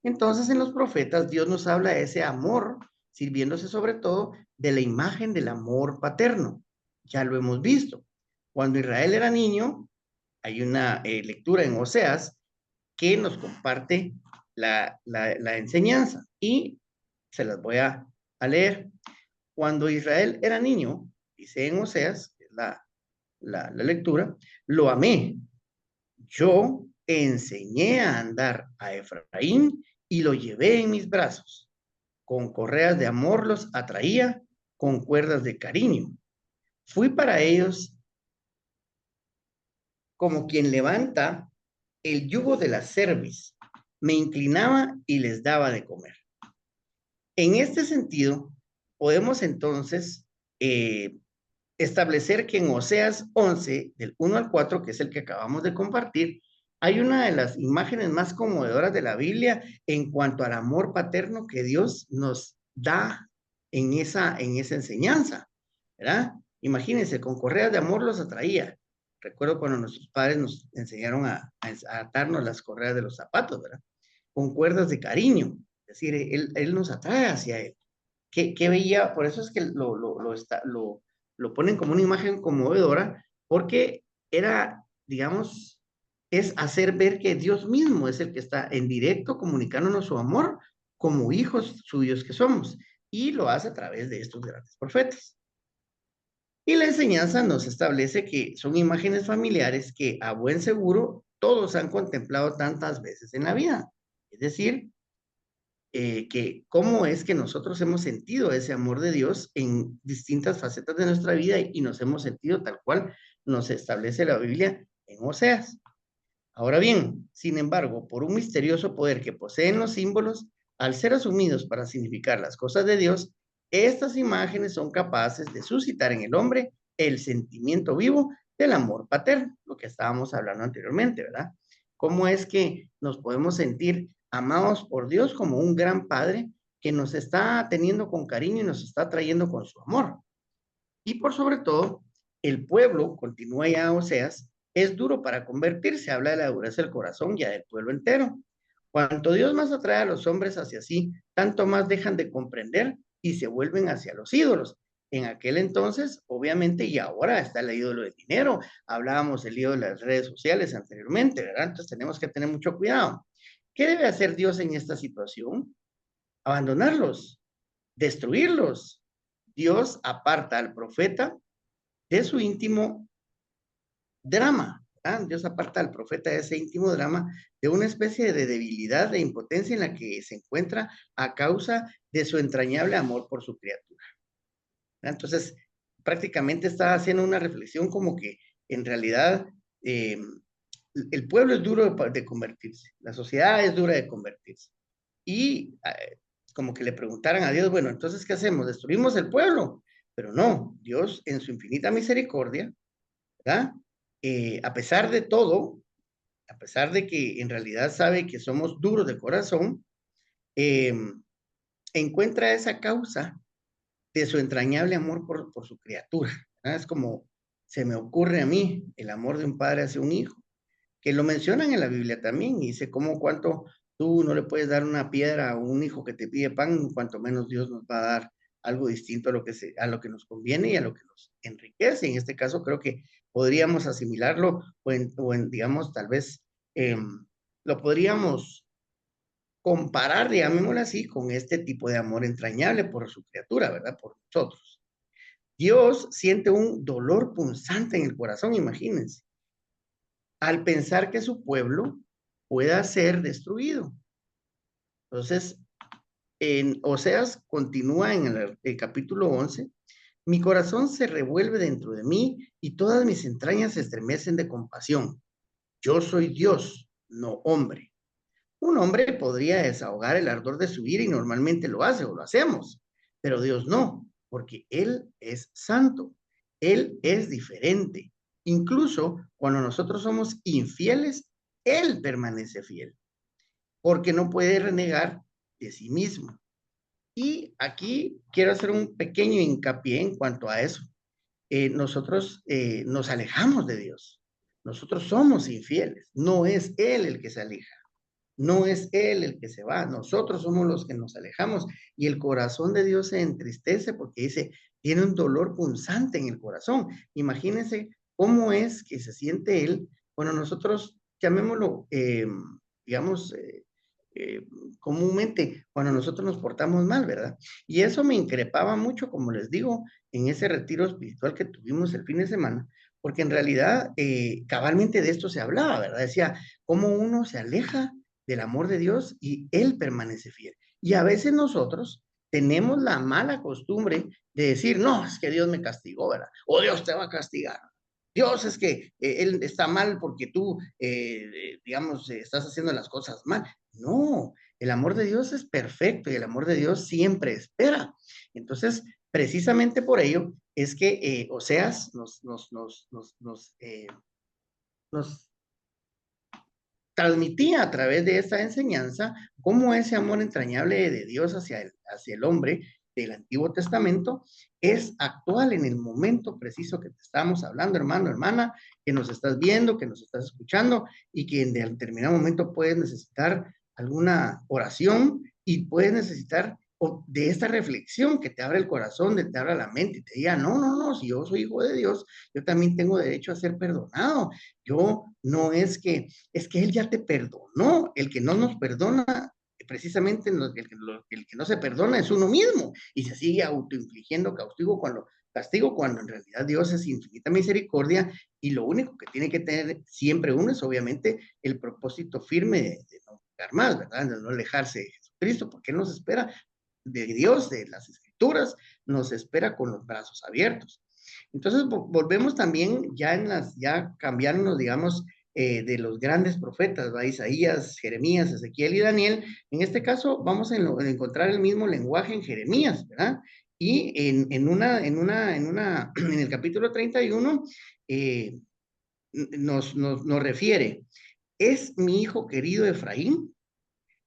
Entonces en los profetas Dios nos habla de ese amor sirviéndose sobre todo de la imagen del amor paterno. Ya lo hemos visto. Cuando Israel era niño, hay una lectura en Oseas que nos comparte la enseñanza y se las voy a leer. Cuando Israel era niño, dice en Oseas, que es la lectura, lo amé. Yo enseñé a andar a Efraín y lo llevé en mis brazos. Con correas de amor los atraía, con cuerdas de cariño. Fui para ellos como quien levanta el yugo de la cerviz. Me inclinaba y les daba de comer. En este sentido, podemos entonces establecer que en Oseas 11, del 1 al 4, que es el que acabamos de compartir, hay una de las imágenes más conmovedoras de la Biblia en cuanto al amor paterno que Dios nos da en esa enseñanza, ¿verdad? Imagínense, con correas de amor los atraía. Recuerdo cuando nuestros padres nos enseñaron a atarnos las correas de los zapatos, ¿verdad? Con cuerdas de cariño, es decir, él nos atrae hacia él. ¿Qué veía? Por eso es que lo ponen como una imagen conmovedora, porque era, digamos, es hacer ver que Dios mismo es el que está en directo comunicándonos su amor como hijos suyos que somos, y lo hace a través de estos grandes profetas. Y la enseñanza nos establece que son imágenes familiares que a buen seguro todos han contemplado tantas veces en la vida. Es decir, que cómo es que nosotros hemos sentido ese amor de Dios en distintas facetas de nuestra vida y nos hemos sentido tal cual nos establece la Biblia en Oseas. Ahora bien, sin embargo, por un misterioso poder que poseen los símbolos, al ser asumidos para significar las cosas de Dios, estas imágenes son capaces de suscitar en el hombre el sentimiento vivo del amor paterno, lo que estábamos hablando anteriormente, ¿verdad? ¿Cómo es que nos podemos sentir amados por Dios como un gran padre que nos está teniendo con cariño y nos está trayendo con su amor? Y por sobre todo, el pueblo, continúa ya Oseas, es duro para convertirse, habla de la dureza del corazón ya del pueblo entero. Cuanto Dios más atrae a los hombres hacia sí, tanto más dejan de comprender y se vuelven hacia los ídolos. En aquel entonces, obviamente, y ahora está el ídolo del dinero. Hablábamos del ídolo de las redes sociales anteriormente, ¿verdad? Entonces tenemos que tener mucho cuidado. ¿Qué debe hacer Dios en esta situación? Abandonarlos, destruirlos. Dios aparta al profeta de su íntimo drama. ¿verdad? Dios aparta al profeta de ese íntimo drama de una especie de debilidad, de impotencia en la que se encuentra a causa de su entrañable amor por su criatura. ¿verdad? Entonces, prácticamente está haciendo una reflexión como que en realidad el pueblo es duro de convertirse, la sociedad es dura de convertirse. Y como que le preguntaran a Dios, bueno, entonces, ¿qué hacemos? ¿Destruimos el pueblo? Pero no, Dios en su infinita misericordia, ¿verdad? A pesar de todo, a pesar de que en realidad sabe que somos duros de corazón, encuentra esa causa de su entrañable amor por su criatura. ¿verdad? Es como se me ocurre a mí el amor de un padre hacia un hijo, que lo mencionan en la Biblia también, y dice cómo cuánto tú no le puedes dar una piedra a un hijo que te pide pan, cuanto menos Dios nos va a dar algo distinto a lo que nos conviene y a lo que nos enriquece. En este caso creo que podríamos asimilarlo digamos, tal vez lo podríamos comparar, digámoslo así, con este tipo de amor entrañable por su criatura, ¿verdad? Por nosotros. Dios siente un dolor punzante en el corazón, imagínense, al pensar que su pueblo pueda ser destruido. Entonces, en Oseas continúa en el capítulo 11, mi corazón se revuelve dentro de mí y todas mis entrañas se estremecen de compasión. Yo soy Dios, no hombre. Un hombre podría desahogar el ardor de su ira y normalmente lo hace o lo hacemos, pero Dios no, porque Él es santo, Él es diferente. Incluso cuando nosotros somos infieles, Él permanece fiel, porque no puede renegar de sí mismo. Y aquí quiero hacer un pequeño hincapié en cuanto a eso. Nosotros nos alejamos de Dios. Nosotros somos infieles. No es Él el que se aleja. No es Él el que se va, nosotros somos los que nos alejamos y el corazón de Dios se entristece porque dice, tiene un dolor punzante en el corazón. Imagínense cómo es que se siente Él cuando nosotros, llamémoslo, digamos, eh, comúnmente, cuando nosotros nos portamos mal, ¿verdad? Y eso me increpaba mucho, como les digo, en ese retiro espiritual que tuvimos el fin de semana, porque en realidad cabalmente de esto se hablaba, ¿verdad? Decía, cómo uno se aleja del amor de Dios y Él permanece fiel. Y a veces nosotros tenemos la mala costumbre de decir, no, es que Dios me castigó, ¿verdad? O Dios te va a castigar. Dios es que Él está mal porque tú, digamos, estás haciendo las cosas mal. No, el amor de Dios es perfecto y el amor de Dios siempre espera. Entonces, precisamente por ello es que Oseas nos transmitía a través de esta enseñanza cómo ese amor entrañable de Dios hacia el hombre del Antiguo Testamento es actual en el momento preciso que te estamos hablando, hermano, hermana, que nos estás viendo, que nos estás escuchando y que en determinado momento puedes necesitar alguna oración y puedes necesitar de esta reflexión que te abre el corazón, que te abra la mente y te diga, no, no, no, si yo soy hijo de Dios, yo también tengo derecho a ser perdonado. Yo no es que Él ya te perdonó. El que no nos perdona, precisamente el que no se perdona es uno mismo y se sigue autoinfligiendo castigo cuando en realidad Dios es infinita misericordia y lo único que tiene que tener siempre uno es obviamente el propósito firme de no pecar más, ¿verdad? De no alejarse de Jesucristo, porque Él nos espera de Dios, de las Escrituras, nos espera con los brazos abiertos. Entonces volvemos también ya cambiarnos, digamos, de los grandes profetas, ¿va? Isaías, Jeremías, Ezequiel y Daniel. En este caso vamos a encontrar el mismo lenguaje en Jeremías, ¿verdad? Y en el capítulo 31 nos refiere, es mi hijo querido Efraín,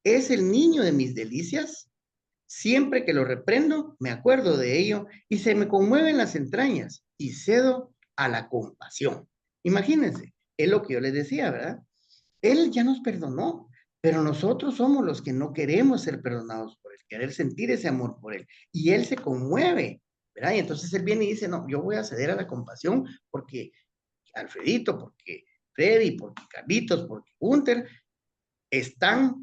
es el niño de mis delicias. Siempre que lo reprendo, me acuerdo de ello y se me conmueven las entrañas y cedo a la compasión. Imagínense, es lo que yo les decía, ¿verdad? Él ya nos perdonó, pero nosotros somos los que no queremos ser perdonados por él, querer sentir ese amor por él. Y él se conmueve, ¿verdad? Y entonces él viene y dice, no, yo voy a ceder a la compasión porque Alfredito, porque Freddy, porque Carlitos, porque Gunther están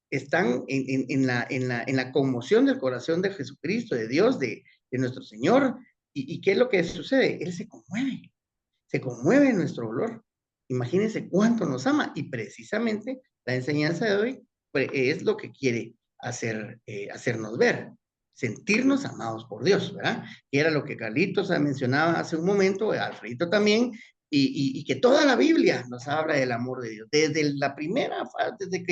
en la conmoción del corazón de Jesucristo, de Dios, de nuestro Señor. ¿Y qué es lo que sucede? Él se conmueve en nuestro dolor. Imagínense cuánto nos ama y precisamente la enseñanza de hoy es lo que quiere hacernos ver, sentirnos amados por Dios, ¿verdad? Que era lo que Carlitos mencionaba hace un momento, Alfredito también, y que toda la Biblia nos habla del amor de Dios. Desde la primera, desde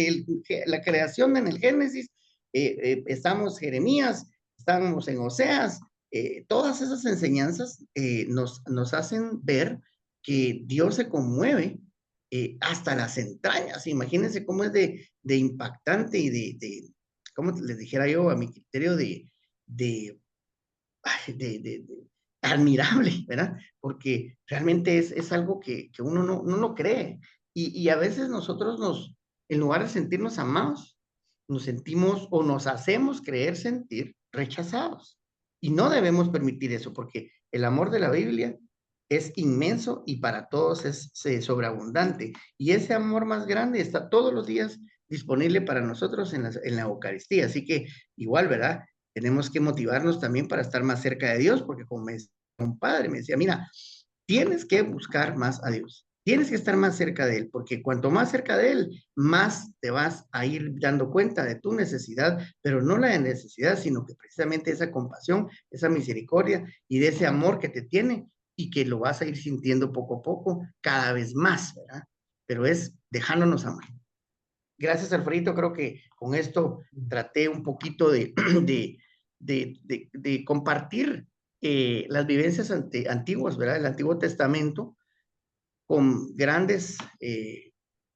la creación en el Génesis, estamos Jeremías, estamos en Oseas, todas esas enseñanzas nos hacen ver que Dios se conmueve hasta las entrañas. Imagínense cómo es de impactante y como les dijera yo, a mi criterio, de, de admirable, ¿verdad? Porque realmente es algo que uno no lo cree. Y a veces nosotros en lugar de sentirnos amados, nos sentimos o nos hacemos creer sentir rechazados. Y no debemos permitir eso, porque el amor de la Biblia es inmenso y para todos es sobreabundante. Y ese amor más grande está todos los días disponible para nosotros en la Eucaristía. Así que igual, ¿verdad? Tenemos que motivarnos también para estar más cerca de Dios, porque como me decía un padre, me decía, mira, tienes que buscar más a Dios, tienes que estar más cerca de Él, porque cuanto más cerca de Él, más te vas a ir dando cuenta de tu necesidad, pero no la de necesidad, sino que precisamente esa compasión, esa misericordia y de ese amor que te tiene y que lo vas a ir sintiendo poco a poco, cada vez más, ¿verdad? Pero es dejándonos amar. Gracias, Alfredito. Creo que con esto traté un poquito de compartir las vivencias antiguas, ¿verdad? El Antiguo Testamento con grandes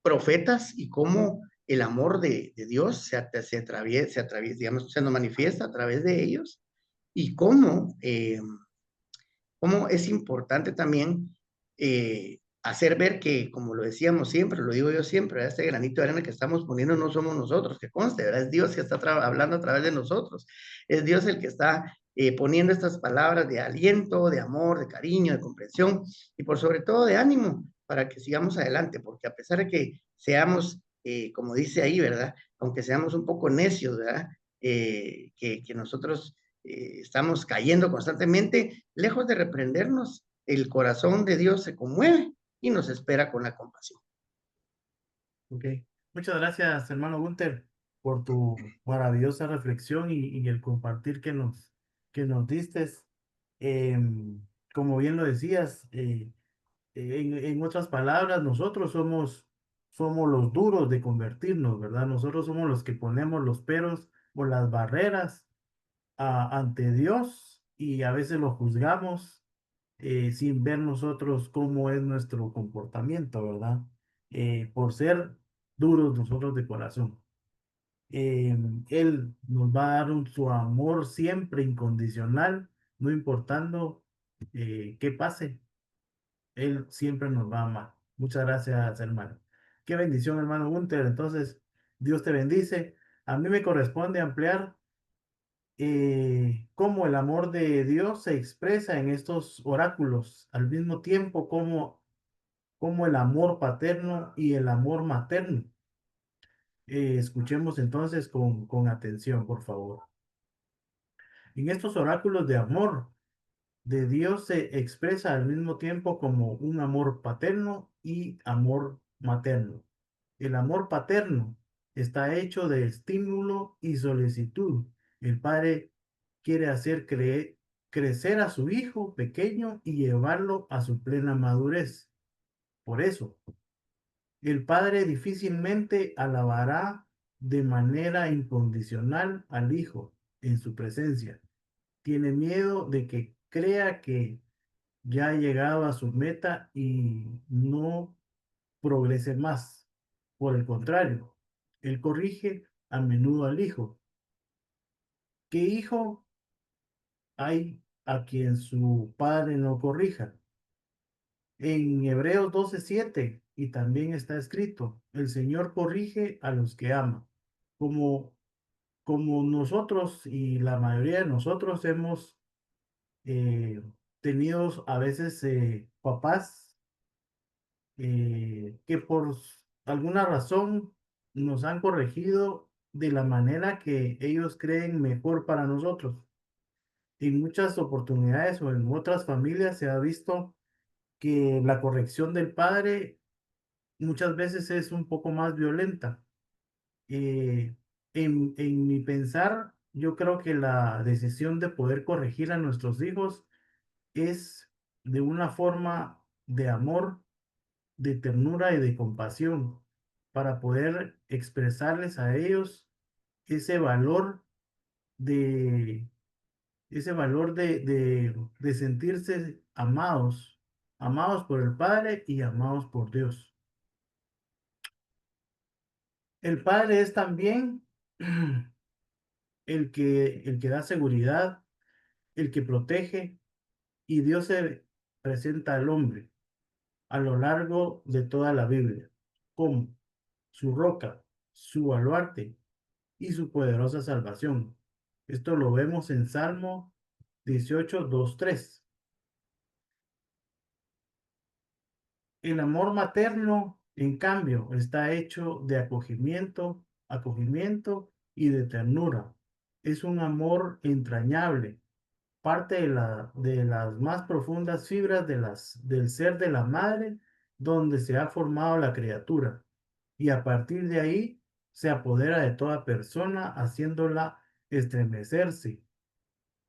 profetas y cómo el amor de Dios se atraviesa, digamos, se nos manifiesta a través de ellos y cómo es importante también hacer ver que, como lo decíamos siempre, lo digo yo siempre, este granito de arena que estamos poniendo no somos nosotros, que conste, ¿verdad? Es Dios que está hablando a través de nosotros. Es Dios el que está poniendo estas palabras de aliento, de amor, de cariño, de comprensión y por sobre todo de ánimo para que sigamos adelante, porque a pesar de que seamos, como dice ahí, ¿verdad? Aunque seamos un poco necios, ¿verdad? Que nosotros estamos cayendo constantemente, lejos de reprendernos, el corazón de Dios se conmueve y nos espera con la compasión. Ok. Muchas gracias, hermano Gunther, por tu maravillosa reflexión y el compartir que nos diste. Em, Como bien lo decías, en otras palabras, nosotros somos los duros de convertirnos, ¿verdad? Nosotros somos los que ponemos los peros o las barreras ante Dios y a veces lo juzgamos sin ver nosotros cómo es nuestro comportamiento, ¿verdad? Por ser duros nosotros de corazón. Él nos va a dar su amor siempre incondicional, no importando qué pase, Él siempre nos va a amar. Muchas gracias, hermano. Qué bendición, hermano Gunther. Entonces, Dios te bendice. A mí me corresponde ampliar cómo el amor de Dios se expresa en estos oráculos, al mismo tiempo como el amor paterno y el amor materno. Escuchemos entonces con atención, por favor. En estos oráculos de amor de Dios se expresa al mismo tiempo como un amor paterno y amor materno. El amor paterno está hecho de estímulo y solicitud. El padre quiere hacer crecer a su hijo pequeño y llevarlo a su plena madurez. Por eso, el padre difícilmente alabará de manera incondicional al hijo en su presencia. Tiene miedo de que crea que ya ha llegado a su meta y no progrese más. Por el contrario, él corrige a menudo al hijo. ¿Qué hijo hay a quien su padre no corrija? En Hebreos 12:7 y también está escrito, el Señor corrige a los que ama. Como, como nosotros y la mayoría de nosotros hemos tenido a veces papás que por alguna razón nos han corregido de la manera que ellos creen mejor para nosotros. En muchas oportunidades o en otras familias se ha visto que la corrección del padre muchas veces es un poco más violenta. Eh, en mi pensar, yo creo que la decisión de poder corregir a nuestros hijos es de una forma de amor, de ternura y de compasión para poder expresarles a ellos ese valor de ese valor de sentirse amados, amados por el Padre y amados por Dios. El Padre es también el que da seguridad, el que protege, y Dios se presenta al hombre a lo largo de toda la Biblia como su roca, su baluarte y su poderosa salvación. Esto lo vemos en Salmo 18:2-3. El amor materno, en cambio, está hecho de acogimiento y de ternura. Es un amor entrañable, parte de las más profundas fibras del ser de la madre, donde se ha formado la criatura. Y a partir de ahí se apodera de toda persona, haciéndola estremecerse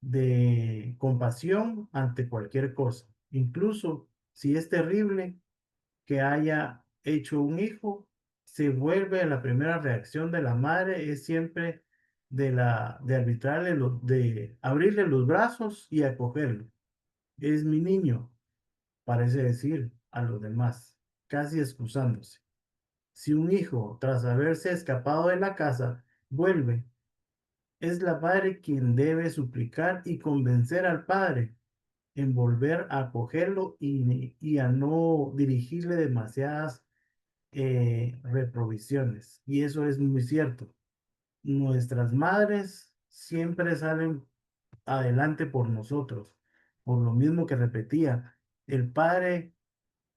de compasión ante cualquier cosa, incluso si es terrible que haya hecho un hijo, se vuelve la primera reacción de la madre es siempre de arbitrarle, de abrirle los brazos y acogerlo. Es mi niño, parece decir a los demás, casi excusándose. Si un hijo, tras haberse escapado de la casa, vuelve, es la madre quien debe suplicar y convencer al padre en volver a acogerlo y a no dirigirle demasiadas reprovisiones. Y eso es muy cierto. Nuestras madres siempre salen adelante por nosotros, por lo mismo que repetía. El padre,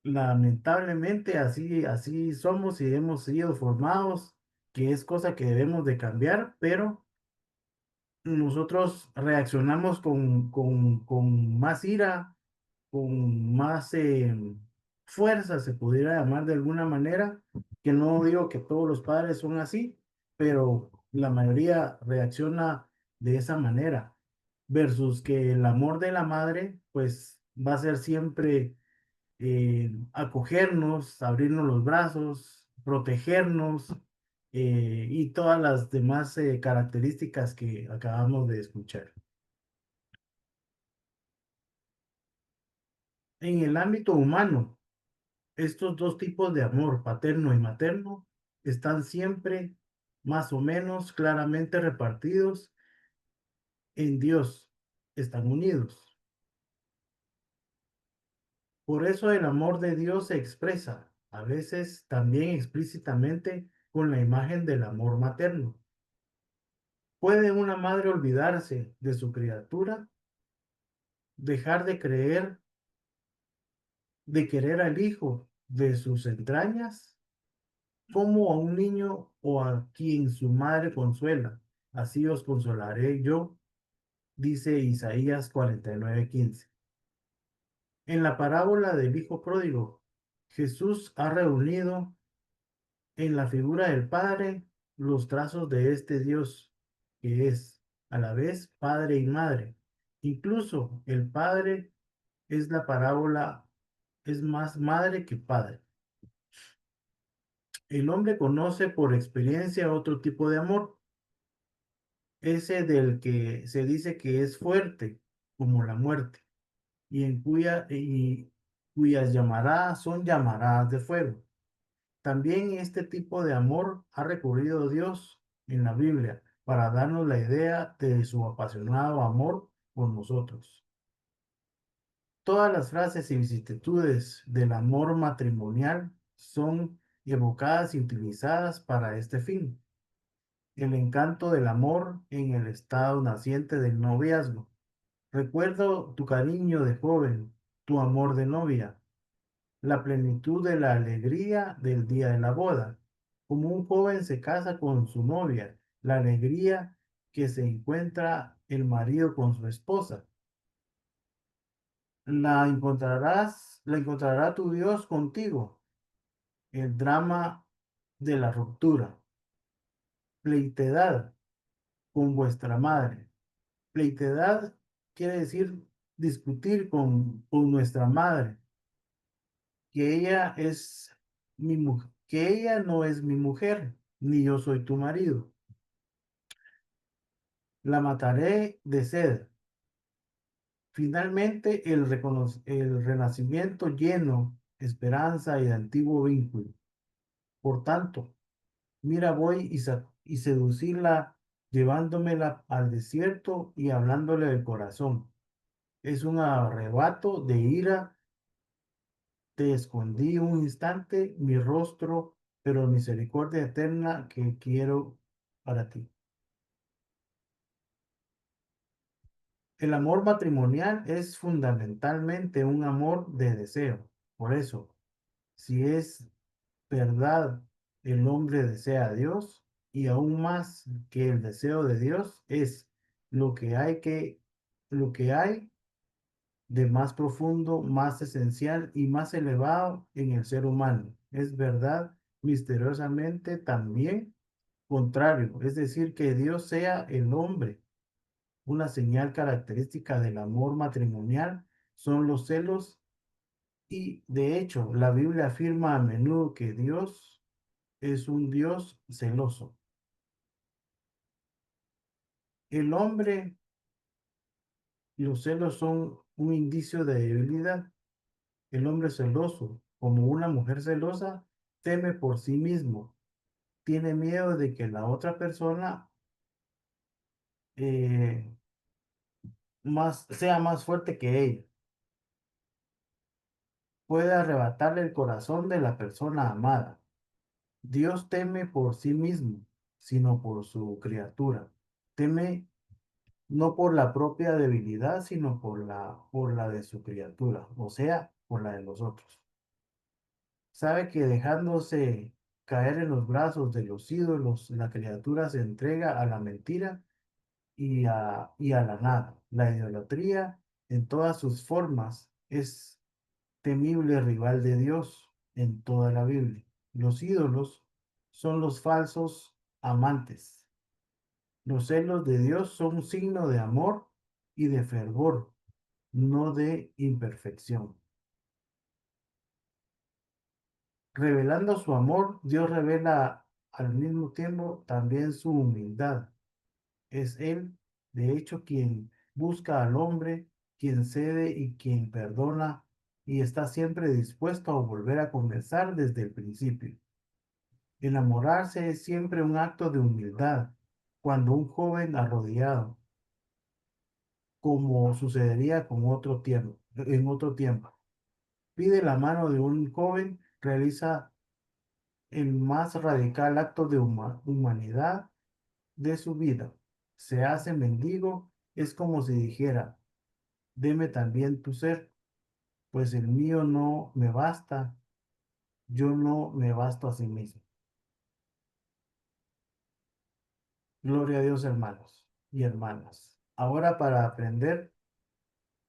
lamentablemente, así somos y hemos sido formados, que es cosa que debemos de cambiar, pero nosotros reaccionamos con más ira, con más fuerza, se pudiera llamar de alguna manera, que no digo que todos los padres son así, pero la mayoría reacciona de esa manera, versus que el amor de la madre, pues va a ser siempre acogernos, abrirnos los brazos, protegernos y todas las demás características que acabamos de escuchar. En el ámbito humano, estos dos tipos de amor, paterno y materno, están siempre más o menos claramente repartidos en Dios, están unidos. Por eso el amor de Dios se expresa, a veces también explícitamente, con la imagen del amor materno. ¿Puede una madre olvidarse de su criatura, dejar de creer, de querer al hijo de sus entrañas? Como a un niño o a quien su madre consuela, así os consolaré yo, dice Isaías 49:15. En la parábola del hijo pródigo, Jesús ha reunido en la figura del Padre los trazos de este Dios, que es a la vez Padre y Madre. Incluso el Padre es la parábola, es más madre que padre. El hombre conoce por experiencia otro tipo de amor, ese del que se dice que es fuerte, como la muerte, y cuyas llamaradas son llamaradas de fuego. También este tipo de amor ha recurrido Dios en la Biblia para darnos la idea de su apasionado amor por nosotros. Todas las frases y vicisitudes del amor matrimonial son evocadas y utilizadas para este fin. El encanto del amor en el estado naciente del noviazgo. Recuerdo tu cariño de joven, tu amor de novia, la plenitud de la alegría del día de la boda. Como un joven se casa con su novia, la alegría que se encuentra el marido con su esposa. La encontrará tu Dios contigo. El drama de la ruptura. Pleitedad con vuestra madre. Pleitedad quiere decir discutir con nuestra madre, que ella es que ella no es mi mujer, ni yo soy tu marido. La mataré de sed. Finalmente, el renacimiento lleno, esperanza y de antiguo vínculo. Por tanto, mira, voy y seducirla, llevándomela al desierto y hablándole del corazón. Es un arrebato de ira. Te escondí un instante mi rostro, pero misericordia eterna que quiero para ti. El amor matrimonial es fundamentalmente un amor de deseo. Por eso, si es verdad, el hombre desea a Dios y aún más que el deseo de Dios es lo que hay que, lo que hay de más profundo, más esencial y más elevado en el ser humano. Es verdad, misteriosamente también contrario, es decir, que Dios sea el hombre. Una señal característica del amor matrimonial son los celos y, de hecho, la Biblia afirma a menudo que Dios es un Dios celoso. El hombre, los celos son un indicio de debilidad. El hombre celoso, como una mujer celosa, teme por sí mismo, tiene miedo de que la otra persona eh, sea más fuerte que ella. puede arrebatarle el corazón de la persona amada. Dios teme por sí mismo, sino por su criatura. Teme no por la propia debilidad, sino por la de su criatura, o sea, por la de nosotros. Sabe que dejándose caer en los brazos de los ídolos, la criatura se entrega a la mentira y a la nada. La idolatría en todas sus formas es temible rival de Dios en toda la Biblia. Los ídolos son los falsos amantes. Los celos de Dios son un signo de amor y de fervor, no de imperfección. Revelando su amor, Dios revela al mismo tiempo también su humildad. Es Él, de hecho, quien busca al hombre, quien cede y quien perdona y está siempre dispuesto a volver a comenzar desde el principio. Enamorarse es siempre un acto de humildad. Cuando un joven arrodillado, como sucedería con otro tiempo, en otro tiempo, pide la mano de un joven, realiza el más radical acto de humanidad de su vida. Se hace mendigo, es como si dijera, deme también tu ser, pues el mío no me basta, yo no me basto a sí mismo. Gloria a Dios, hermanos y hermanas. Ahora para aprender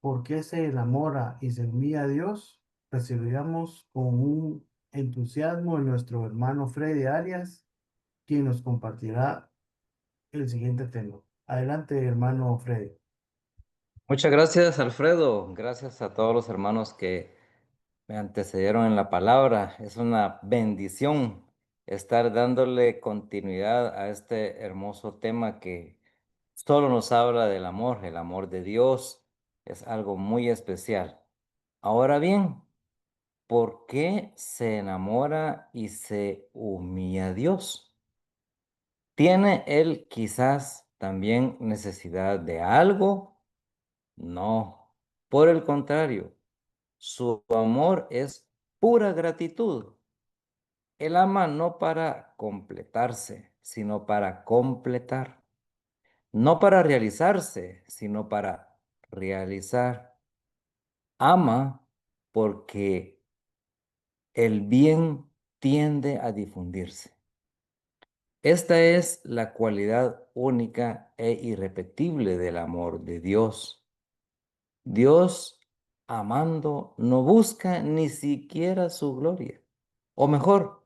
por qué se enamora y se envía a Dios, recibiremos con un entusiasmo en nuestro hermano Freddy Arias, quien nos compartirá el siguiente tema. Adelante, hermano Freddy. Muchas gracias, Alfredo. Gracias a todos los hermanos que me antecedieron en la palabra. Es una bendición estar dándole continuidad a este hermoso tema que solo nos habla del amor. El amor de Dios es algo muy especial. Ahora bien, ¿por qué se enamora y se humilla a Dios? ¿Tiene él quizás también necesidad de algo? No, por el contrario, su amor es pura gratitud. Él ama no para completarse, sino para completar. No para realizarse, sino para realizar. Ama porque el bien tiende a difundirse. Esta es la cualidad única e irrepetible del amor de Dios. Dios, amando, no busca ni siquiera su gloria. O mejor,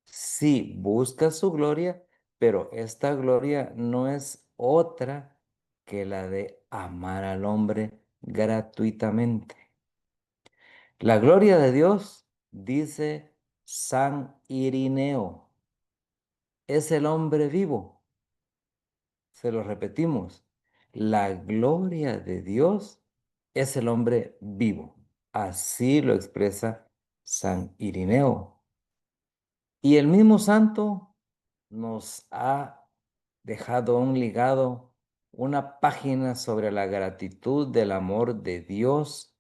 sí busca su gloria, pero esta gloria no es otra que la de amar al hombre gratuitamente. La gloria de Dios, dice San Irineo, es el hombre vivo. Se lo repetimos. La gloria de Dios es el hombre vivo. Así lo expresa San Irineo. Y el mismo santo nos ha dejado un ligado, una página sobre la gratitud del amor de Dios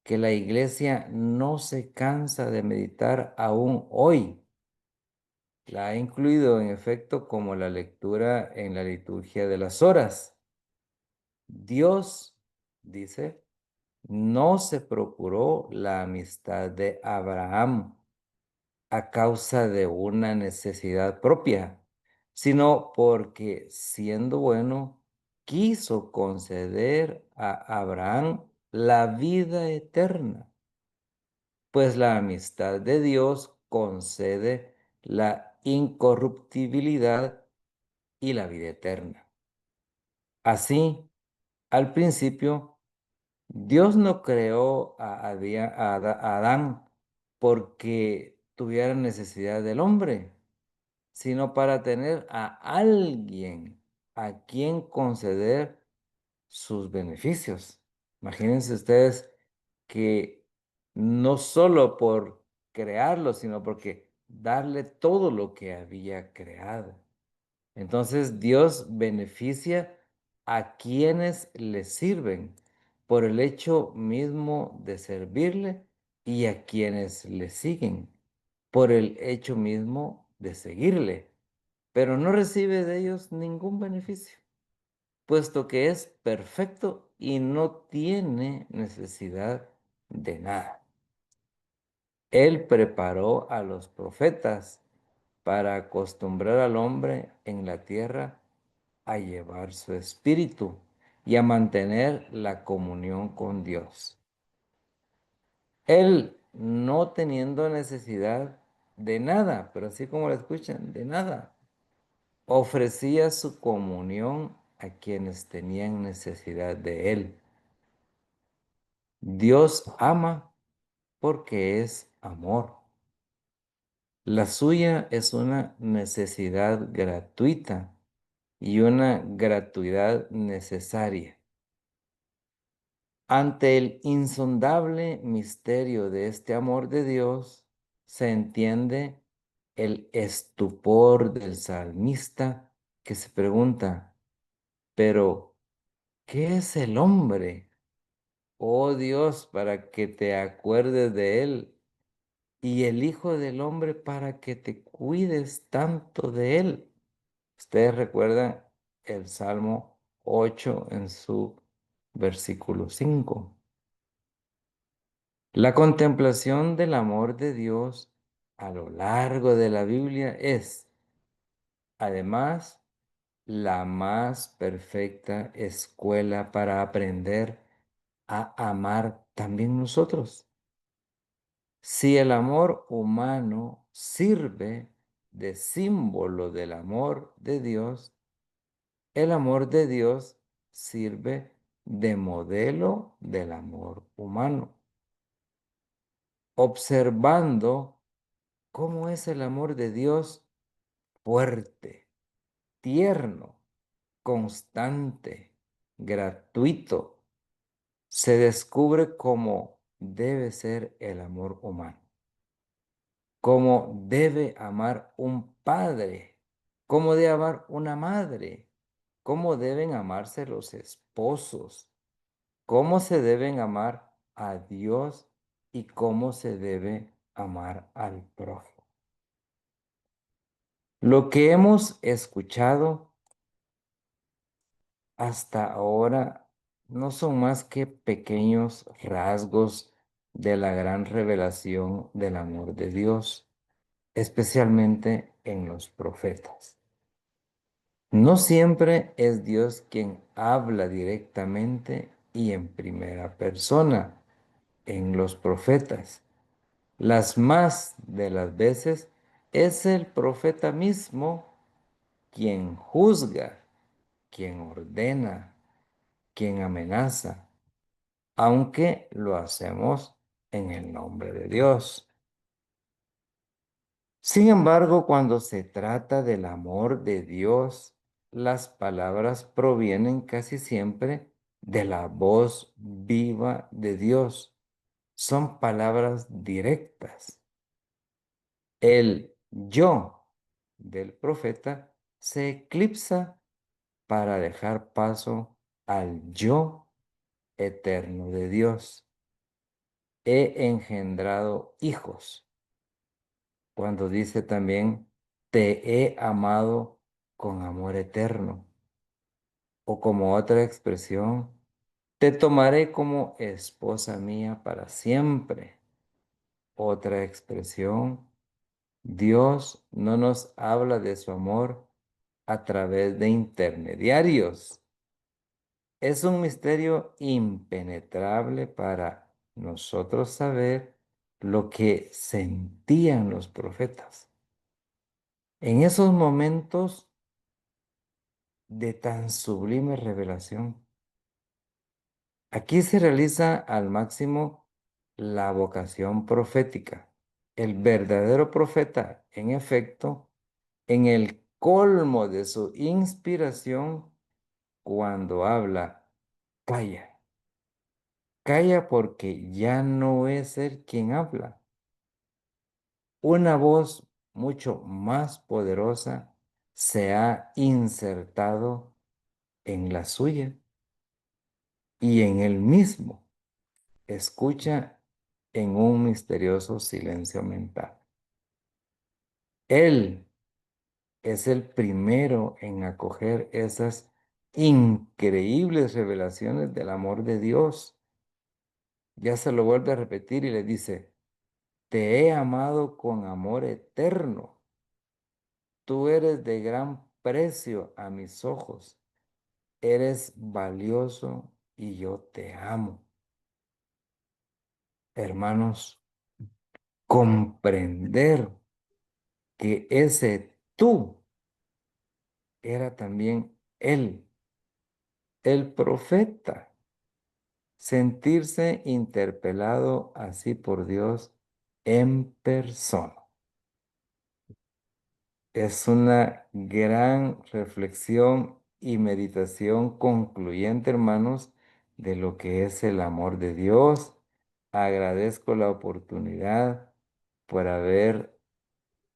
que la iglesia no se cansa de meditar aún hoy. La ha incluido en efecto como la lectura en la liturgia de las horas. Dios, dice, no se procuró la amistad de Abraham a causa de una necesidad propia, sino porque siendo bueno, quiso conceder a Abraham la vida eterna, pues la amistad de Dios concede la incorruptibilidad y la vida eterna. Así, al principio, Dios no creó a Adán porque tuviera necesidad del hombre, sino para tener a alguien a quien conceder sus beneficios. Imagínense ustedes que no solo por crearlo, sino porque darle todo lo que había creado. Entonces Dios beneficia a quienes le sirven por el hecho mismo de servirle y a quienes le siguen por el hecho mismo de seguirle, pero no recibe de ellos ningún beneficio, puesto que es perfecto y no tiene necesidad de nada. Él preparó a los profetas para acostumbrar al hombre en la tierra a llevar su espíritu y a mantener la comunión con Dios. Él no teniendo necesidad de nada, pero así como lo escuchan, de nada, ofrecía su comunión a quienes tenían necesidad de él. Dios ama porque es amor. La suya es una necesidad gratuita y una gratuidad necesaria. Ante el insondable misterio de este amor de Dios, se entiende el estupor del salmista que se pregunta, pero ¿qué es el hombre, oh Dios, para que te acuerdes de él? Y el Hijo del Hombre para que te cuides tanto de él. Ustedes recuerdan el Salmo 8 en su versículo 5. La contemplación del amor de Dios a lo largo de la Biblia es, además, la más perfecta escuela para aprender a amar también nosotros. Si el amor humano sirve de símbolo del amor de Dios, el amor de Dios sirve de modelo del amor humano. Observando cómo es el amor de Dios fuerte, tierno, constante, gratuito, se descubre cómo debe ser el amor humano, cómo debe amar un padre, cómo debe amar una madre, cómo deben amarse los esposos, cómo se deben amar a Dios y cómo se debe amar al prójimo. Lo que hemos escuchado hasta ahora no son más que pequeños rasgos de la gran revelación del amor de Dios, especialmente en los profetas. No siempre es Dios quien habla directamente y en primera persona en los profetas. Las más de las veces es el profeta mismo quien juzga, quien ordena, quien amenaza, aunque lo hacemos en el nombre de Dios. Sin embargo, cuando se trata del amor de Dios, las palabras provienen casi siempre de la voz viva de Dios. Son palabras directas. El yo del profeta se eclipsa para dejar paso al yo eterno de Dios. He engendrado hijos. Cuando dice también, te he amado con amor eterno. O como otra expresión, te tomaré como esposa mía para siempre. Otra expresión, Dios no nos habla de su amor a través de intermediarios. Es un misterio impenetrable para nosotros saber lo que sentían los profetas. En esos momentos de tan sublime revelación, aquí se realiza al máximo la vocación profética. El verdadero profeta, en efecto, en el colmo de su inspiración, cuando habla, calla. Calla porque ya no es él quien habla. Una voz mucho más poderosa se ha insertado en la suya y en él mismo escucha en un misterioso silencio mental. Él es el primero en acoger esas increíbles revelaciones del amor de Dios. Ya se lo vuelve a repetir y le dice, te he amado con amor eterno. Tú eres de gran precio a mis ojos. Eres valioso y yo te amo. Hermanos, comprender que ese tú era también él, el profeta. Sentirse interpelado así por Dios en persona. Es una gran reflexión y meditación concluyente, hermanos, de lo que es el amor de Dios. Agradezco la oportunidad por haber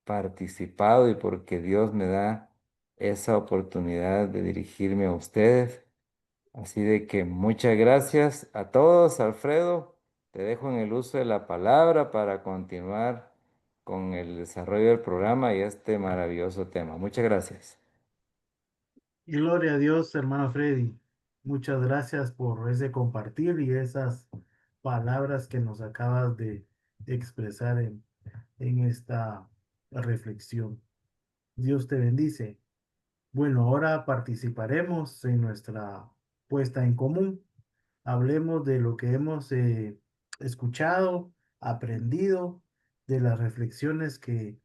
participado y porque Dios me da esa oportunidad de dirigirme a ustedes. Así de que muchas gracias a todos, Alfredo. Te dejo en el uso de la palabra para continuar con el desarrollo del programa y este maravilloso tema. Muchas gracias. Y gloria a Dios, hermano Freddy. Muchas gracias por ese compartir y esas palabras que nos acabas de expresar en esta reflexión. Dios te bendice. Bueno, ahora participaremos en nuestra puesta en común. Hablemos de lo que hemos escuchado, aprendido, de las reflexiones que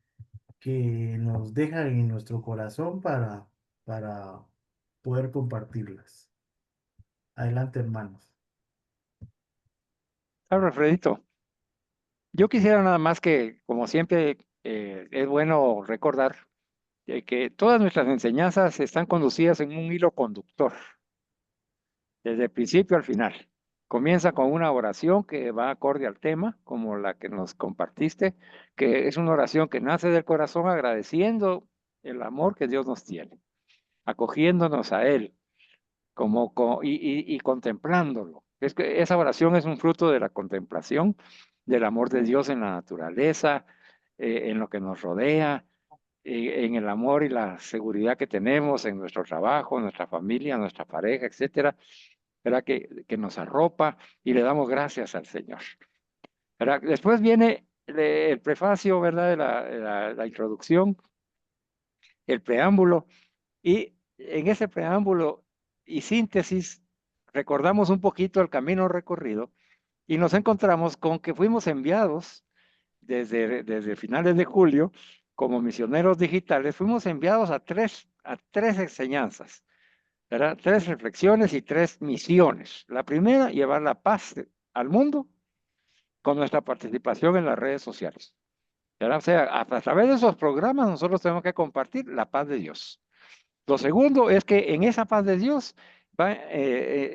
nos dejan en nuestro corazón para poder compartirlas. Adelante, hermanos. Claro, Alfredito. Yo quisiera nada más que, como siempre, es bueno recordar que todas nuestras enseñanzas están conducidas en un hilo conductor, desde el principio al final. Comienza con una oración que va acorde al tema, como la que nos compartiste, que es una oración que nace del corazón agradeciendo el amor que Dios nos tiene, acogiéndonos a Él y contemplándolo. Es que esa oración es un fruto de la contemplación del amor de Dios en la naturaleza, en lo que nos rodea, en el amor y la seguridad que tenemos en nuestro trabajo, en nuestra familia, en nuestra pareja, etcétera, ¿verdad? Que nos arropa y le damos gracias al Señor, ¿verdad? Después viene el prefacio, ¿verdad? La introducción, el preámbulo, y en ese preámbulo y síntesis recordamos un poquito el camino recorrido y nos encontramos con que fuimos enviados desde finales de julio como misioneros digitales, fuimos enviados a tres enseñanzas, ¿verdad? 3 reflexiones y 3 misiones. La primera, llevar la paz al mundo con nuestra participación en las redes sociales, ¿verdad? O sea, a través de esos programas nosotros tenemos que compartir la paz de Dios. Lo segundo es que en esa paz de Dios va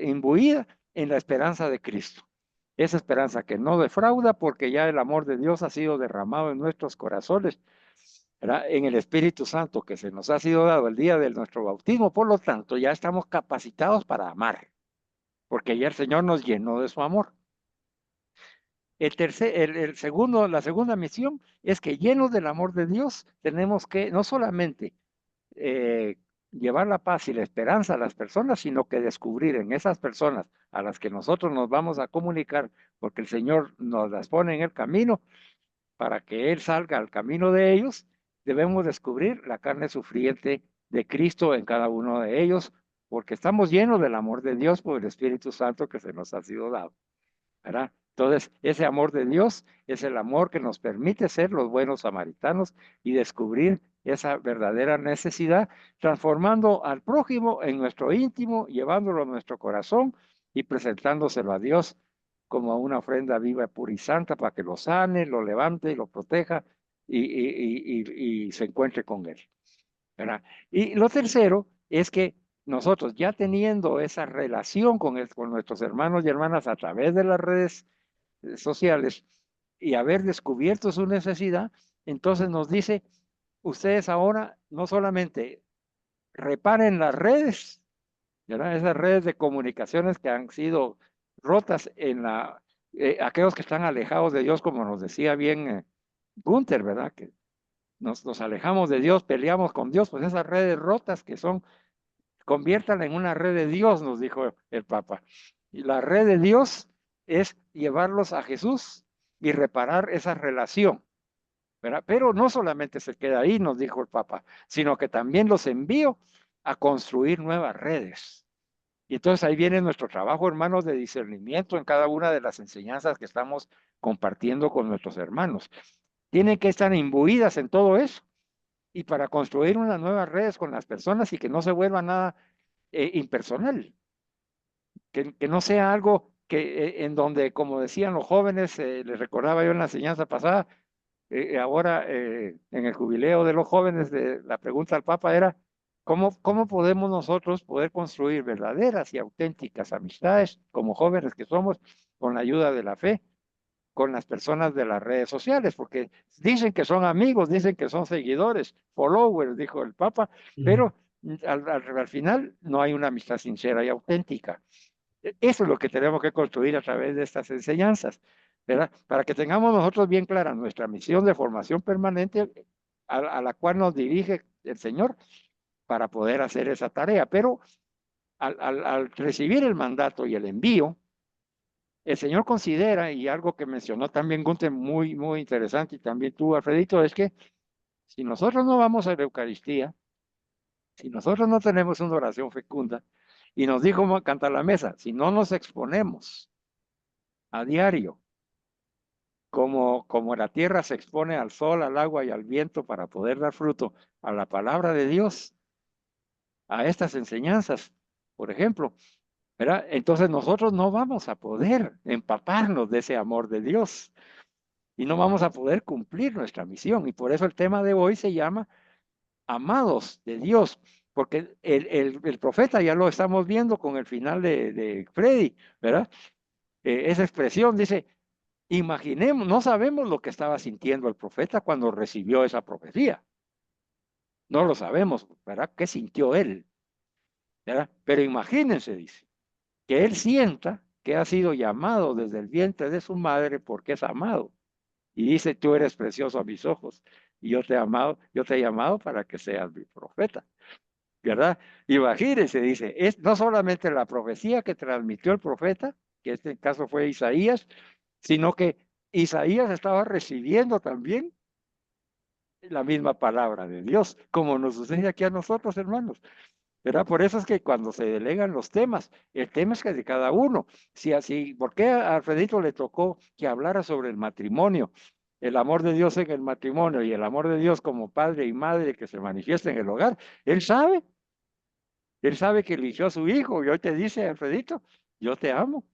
imbuida en la esperanza de Cristo. Esa esperanza que no defrauda porque ya el amor de Dios ha sido derramado en nuestros corazones, ¿verdad? En el Espíritu Santo que se nos ha sido dado el día de nuestro bautismo. Por lo tanto, ya estamos capacitados para amar, porque ya el Señor nos llenó de su amor. La segunda misión es que llenos del amor de Dios tenemos que no solamente eh, llevar la paz y la esperanza a las personas, sino que descubrir en esas personas a las que nosotros nos vamos a comunicar, porque el Señor nos las pone en el camino, para que Él salga al camino de ellos, debemos descubrir la carne sufriente de Cristo en cada uno de ellos, porque estamos llenos del amor de Dios por el Espíritu Santo que se nos ha sido dado, ¿verdad? Entonces, ese amor de Dios es el amor que nos permite ser los buenos samaritanos y descubrir esa verdadera necesidad, transformando al prójimo en nuestro íntimo, llevándolo a nuestro corazón y presentándoselo a Dios como una ofrenda viva, pura y santa para que lo sane, lo levante y lo proteja y se encuentre con Él, ¿verdad? Y lo tercero es que nosotros ya teniendo esa relación con nuestros hermanos y hermanas a través de las redes sociales y haber descubierto su necesidad, entonces nos dice, ustedes ahora no solamente reparen las redes, ¿verdad? Esas redes de comunicaciones que han sido rotas aquellos que están alejados de Dios, como nos decía bien Gunther, ¿verdad? Que nos alejamos de Dios, peleamos con Dios, pues esas redes rotas que son, conviértanla en una red de Dios, nos dijo el Papa. Y la red de Dios es llevarlos a Jesús y reparar esa relación, ¿verdad? Pero no solamente se queda ahí, nos dijo el Papa, sino que también los envío a construir nuevas redes. Y entonces ahí viene nuestro trabajo, hermanos, de discernimiento en cada una de las enseñanzas que estamos compartiendo con nuestros hermanos. Tienen que estar imbuidas en todo eso y para construir unas nuevas redes con las personas y que no se vuelva nada impersonal, que no sea algo que en donde, como decían los jóvenes, les recordaba yo en la enseñanza pasada, ahora en el jubileo de los jóvenes, la pregunta al Papa era, ¿cómo podemos nosotros poder construir verdaderas y auténticas amistades como jóvenes que somos con la ayuda de la fe? Con las personas de las redes sociales, porque dicen que son amigos, dicen que son seguidores, followers, dijo el Papa, pero al final no hay una amistad sincera y auténtica. Eso es lo que tenemos que construir a través de estas enseñanzas, ¿verdad? Para que tengamos nosotros bien clara nuestra misión de formación permanente a la cual nos dirige el Señor para poder hacer esa tarea. Pero al recibir el mandato y el envío, el Señor considera, y algo que mencionó también Gunther muy, muy interesante, y también tú, Alfredito, es que si nosotros no vamos a la Eucaristía, si nosotros no tenemos una oración fecunda, y nos dijo Cantar la Mesa, si no nos exponemos a diario, como la tierra se expone al sol, al agua y al viento para poder dar fruto a la palabra de Dios, a estas enseñanzas, por ejemplo, ¿verdad? Entonces nosotros no vamos a poder empaparnos de ese amor de Dios. Y no vamos a poder cumplir nuestra misión. Y por eso el tema de hoy se llama Amados de Dios, porque el profeta ya lo estamos viendo con el final de Freddy, ¿verdad? Esa expresión dice, imaginemos, no sabemos lo que estaba sintiendo el profeta cuando recibió esa profecía. No lo sabemos, ¿verdad? ¿Qué sintió él? ¿Verdad? Pero imagínense, dice, que él sienta que ha sido llamado desde el vientre de su madre porque es amado. Y dice, tú eres precioso a mis ojos y yo te he llamado para que seas mi profeta, ¿verdad? Imagínense, dice, es no solamente la profecía que transmitió el profeta, que este caso fue Isaías, sino que Isaías estaba recibiendo también la misma palabra de Dios, como nos sucede aquí a nosotros, hermanos. ¿Verdad? Por eso es que cuando se delegan los temas, el tema es que de cada uno. Si así, ¿por qué a Alfredito le tocó que hablara sobre el matrimonio? El amor de Dios en el matrimonio y el amor de Dios como padre y madre que se manifiesta en el hogar. Él sabe que eligió a su hijo y hoy te dice, Alfredito, yo te amo,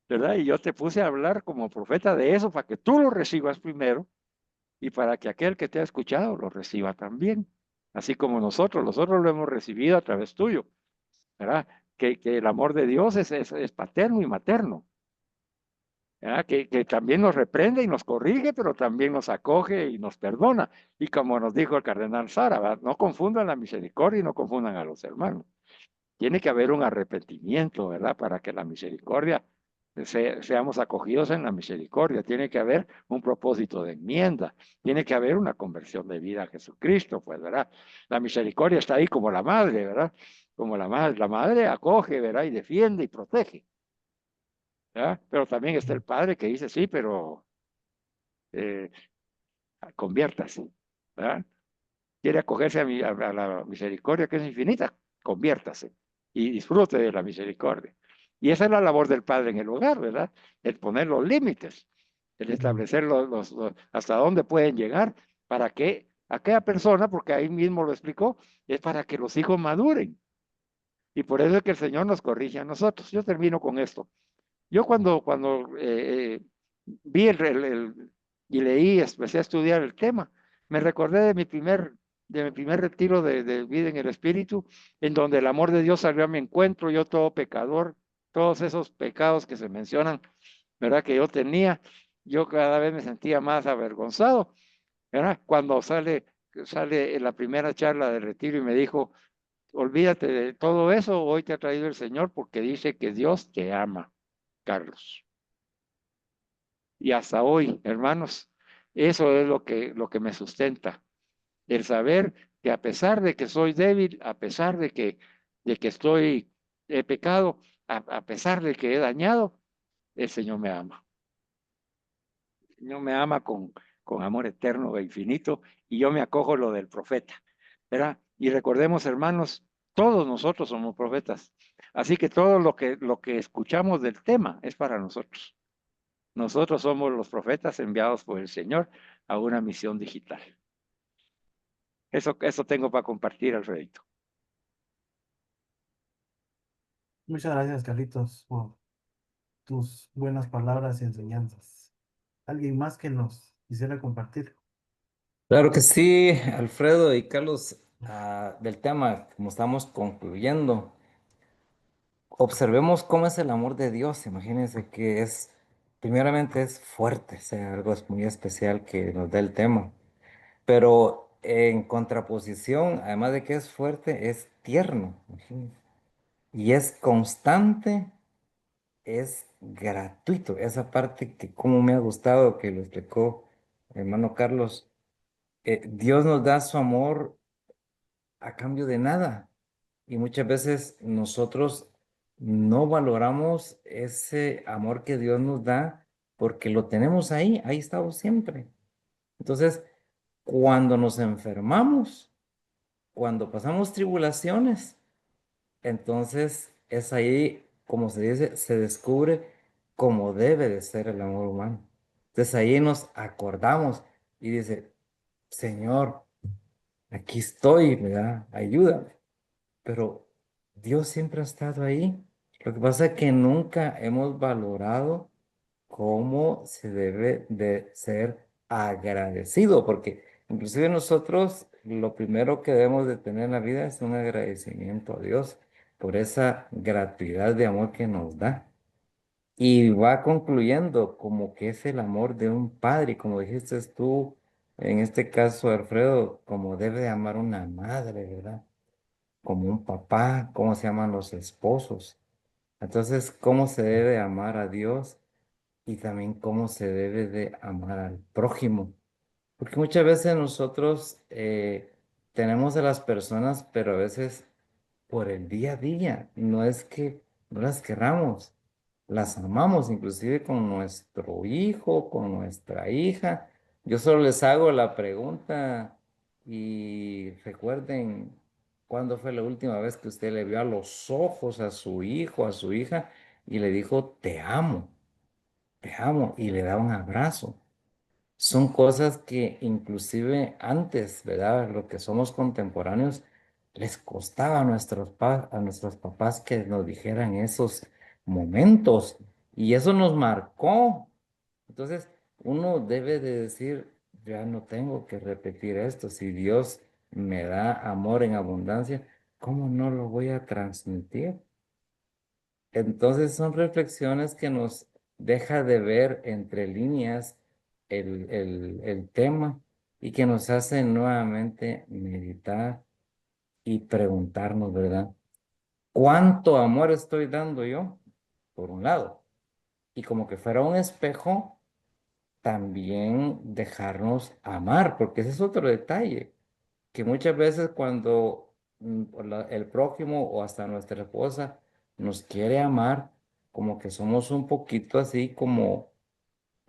¿verdad? Y yo te puse a hablar como profeta de eso para que tú lo recibas primero y para que aquel que te ha escuchado lo reciba también. Así como nosotros lo hemos recibido a través tuyo. ¿Verdad? Que el amor de Dios es paterno y materno, ¿verdad? Que también nos reprende y nos corrige, pero también nos acoge y nos perdona. Y como nos dijo el cardenal Sara, ¿verdad? No confundan la misericordia y no confundan a los hermanos. Tiene que haber un arrepentimiento, ¿verdad? Para que la misericordia, seamos acogidos en la misericordia. Tiene que haber un propósito de enmienda. Tiene que haber una conversión de vida a Jesucristo, pues, ¿verdad? La misericordia está ahí como la madre, ¿verdad? Como la madre acoge, ¿verdad? Y defiende y protege, ¿verdad? Pero también está el padre que dice, sí, pero eh, conviértase, ¿verdad? Quiere acogerse a la misericordia que es infinita, conviértase y disfrute de la misericordia. Y esa es la labor del padre en el hogar, ¿verdad? El poner los límites, el establecer hasta dónde pueden llegar para que aquella persona, porque ahí mismo lo explicó, es para que los hijos maduren. Y por eso es que el Señor nos corrige a nosotros. Yo termino con esto. Yo cuando vi y leí, empecé a estudiar el tema, me recordé de mi primer retiro de vida en el Espíritu, en donde el amor de Dios salió a mi encuentro, yo todo pecador, todos esos pecados que se mencionan, ¿verdad? Que yo tenía, yo cada vez me sentía más avergonzado, ¿verdad? Cuando sale en la primera charla de retiro y me dijo, olvídate de todo eso, hoy te ha traído el Señor porque dice que Dios te ama, Carlos. Y hasta hoy, hermanos, eso es lo que me sustenta. El saber que a pesar de que soy débil, a pesar de que estoy, he pecado, a pesar de que he dañado, el Señor me ama. El Señor me ama con amor eterno e infinito, y yo me acojo lo del profeta, ¿verdad? Y recordemos, hermanos, todos nosotros somos profetas. Así que todo lo que escuchamos del tema es para nosotros. Nosotros somos los profetas enviados por el Señor a una misión digital. Eso tengo para compartir, Alfredito. Muchas gracias, Carlitos, por tus buenas palabras y enseñanzas. ¿Alguien más que nos quisiera compartir? Claro que sí, Alfredo y Carlos, del tema, como estamos concluyendo, observemos cómo es el amor de Dios. Imagínense que es, primeramente es fuerte, o sea, algo es muy especial que nos da el tema, pero en contraposición, además de que es fuerte, es tierno, imagínense, y es constante, es gratuito. Esa parte que como me ha gustado que lo explicó el hermano Carlos, Dios nos da su amor a cambio de nada. Y muchas veces nosotros no valoramos ese amor que Dios nos da porque lo tenemos ahí, ahí estamos siempre. Entonces, cuando nos enfermamos, cuando pasamos tribulaciones, entonces es ahí, como se dice, se descubre cómo debe de ser el amor humano. Entonces ahí nos acordamos y dice, Señor, aquí estoy, ¿verdad? Ayúdame. Pero Dios siempre ha estado ahí. Lo que pasa es que nunca hemos valorado cómo se debe de ser agradecido, porque inclusive nosotros lo primero que debemos de tener en la vida es un agradecimiento a Dios por esa gratuidad de amor que nos da. Y va concluyendo como que es el amor de un padre, como dijiste tú, en este caso, Alfredo, como debe de amar una madre, ¿verdad? Como un papá, cómo se llaman los esposos. Entonces, cómo se debe amar a Dios y también cómo se debe de amar al prójimo. Porque muchas veces nosotros tenemos a las personas, pero a veces por el día a día, no es que no las querramos, las amamos, inclusive con nuestro hijo, con nuestra hija. Yo solo les hago la pregunta y recuerden cuándo fue la última vez que usted le vio a los ojos a su hijo, a su hija y le dijo, te amo, y le da un abrazo. Son cosas que inclusive antes, ¿verdad? Lo que somos contemporáneos, les costaba a a nuestros papás que nos dijeran esos momentos y eso nos marcó. Entonces, uno debe de decir, ya no tengo que repetir esto. Si Dios me da amor en abundancia, ¿cómo no lo voy a transmitir? Entonces son reflexiones que nos deja de ver entre líneas el tema y que nos hacen nuevamente meditar y preguntarnos, ¿verdad? ¿Cuánto amor estoy dando yo? Por un lado. Y como que fuera un espejo, también dejarnos amar, porque ese es otro detalle que muchas veces cuando el prójimo o hasta nuestra esposa nos quiere amar, como que somos un poquito así como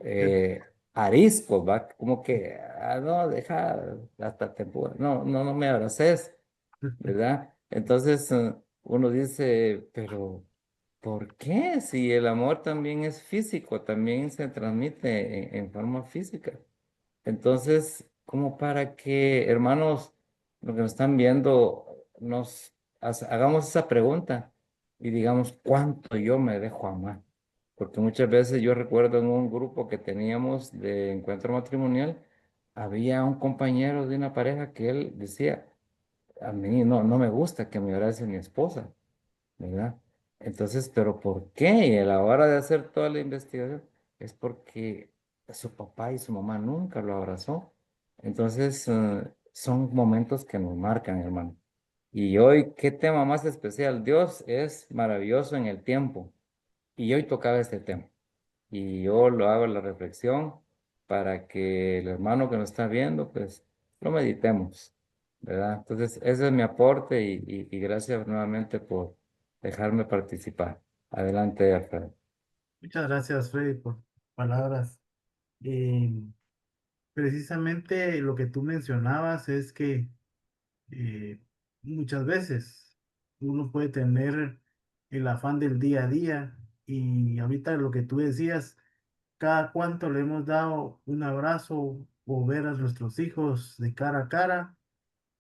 eh, ariscos, ¿va? Como que, no, deja, hasta te no me abraces, ¿verdad? Entonces uno dice, pero ¿por qué? Si el amor también es físico, también se transmite en forma física. Entonces, como para que, hermanos, los que nos están viendo, hagamos esa pregunta y digamos, ¿cuánto yo me dejo amar? Porque muchas veces yo recuerdo en un grupo que teníamos de encuentro matrimonial, había un compañero de una pareja que él decía, a mí no me gusta que me abrace mi esposa. ¿Verdad? Entonces, ¿pero por qué? Y a la hora de hacer toda la investigación, es porque su papá y su mamá nunca lo abrazó. Entonces, son momentos que nos marcan, hermano. Y hoy, ¿qué tema más especial? Dios es maravilloso en el tiempo. Y hoy tocaba este tema. y yo lo hago la reflexión para que el hermano que nos está viendo, pues lo meditemos, ¿verdad? Entonces, ese es mi aporte y gracias nuevamente por dejarme participar. Adelante, Alfredo. Muchas gracias, Freddy, por palabras. Eh, Precisamente lo que tú mencionabas es que eh, muchas veces uno puede tener el afán del día a día y ahorita lo que tú decías, cada cuánto le hemos dado un abrazo o ver a nuestros hijos de cara a cara,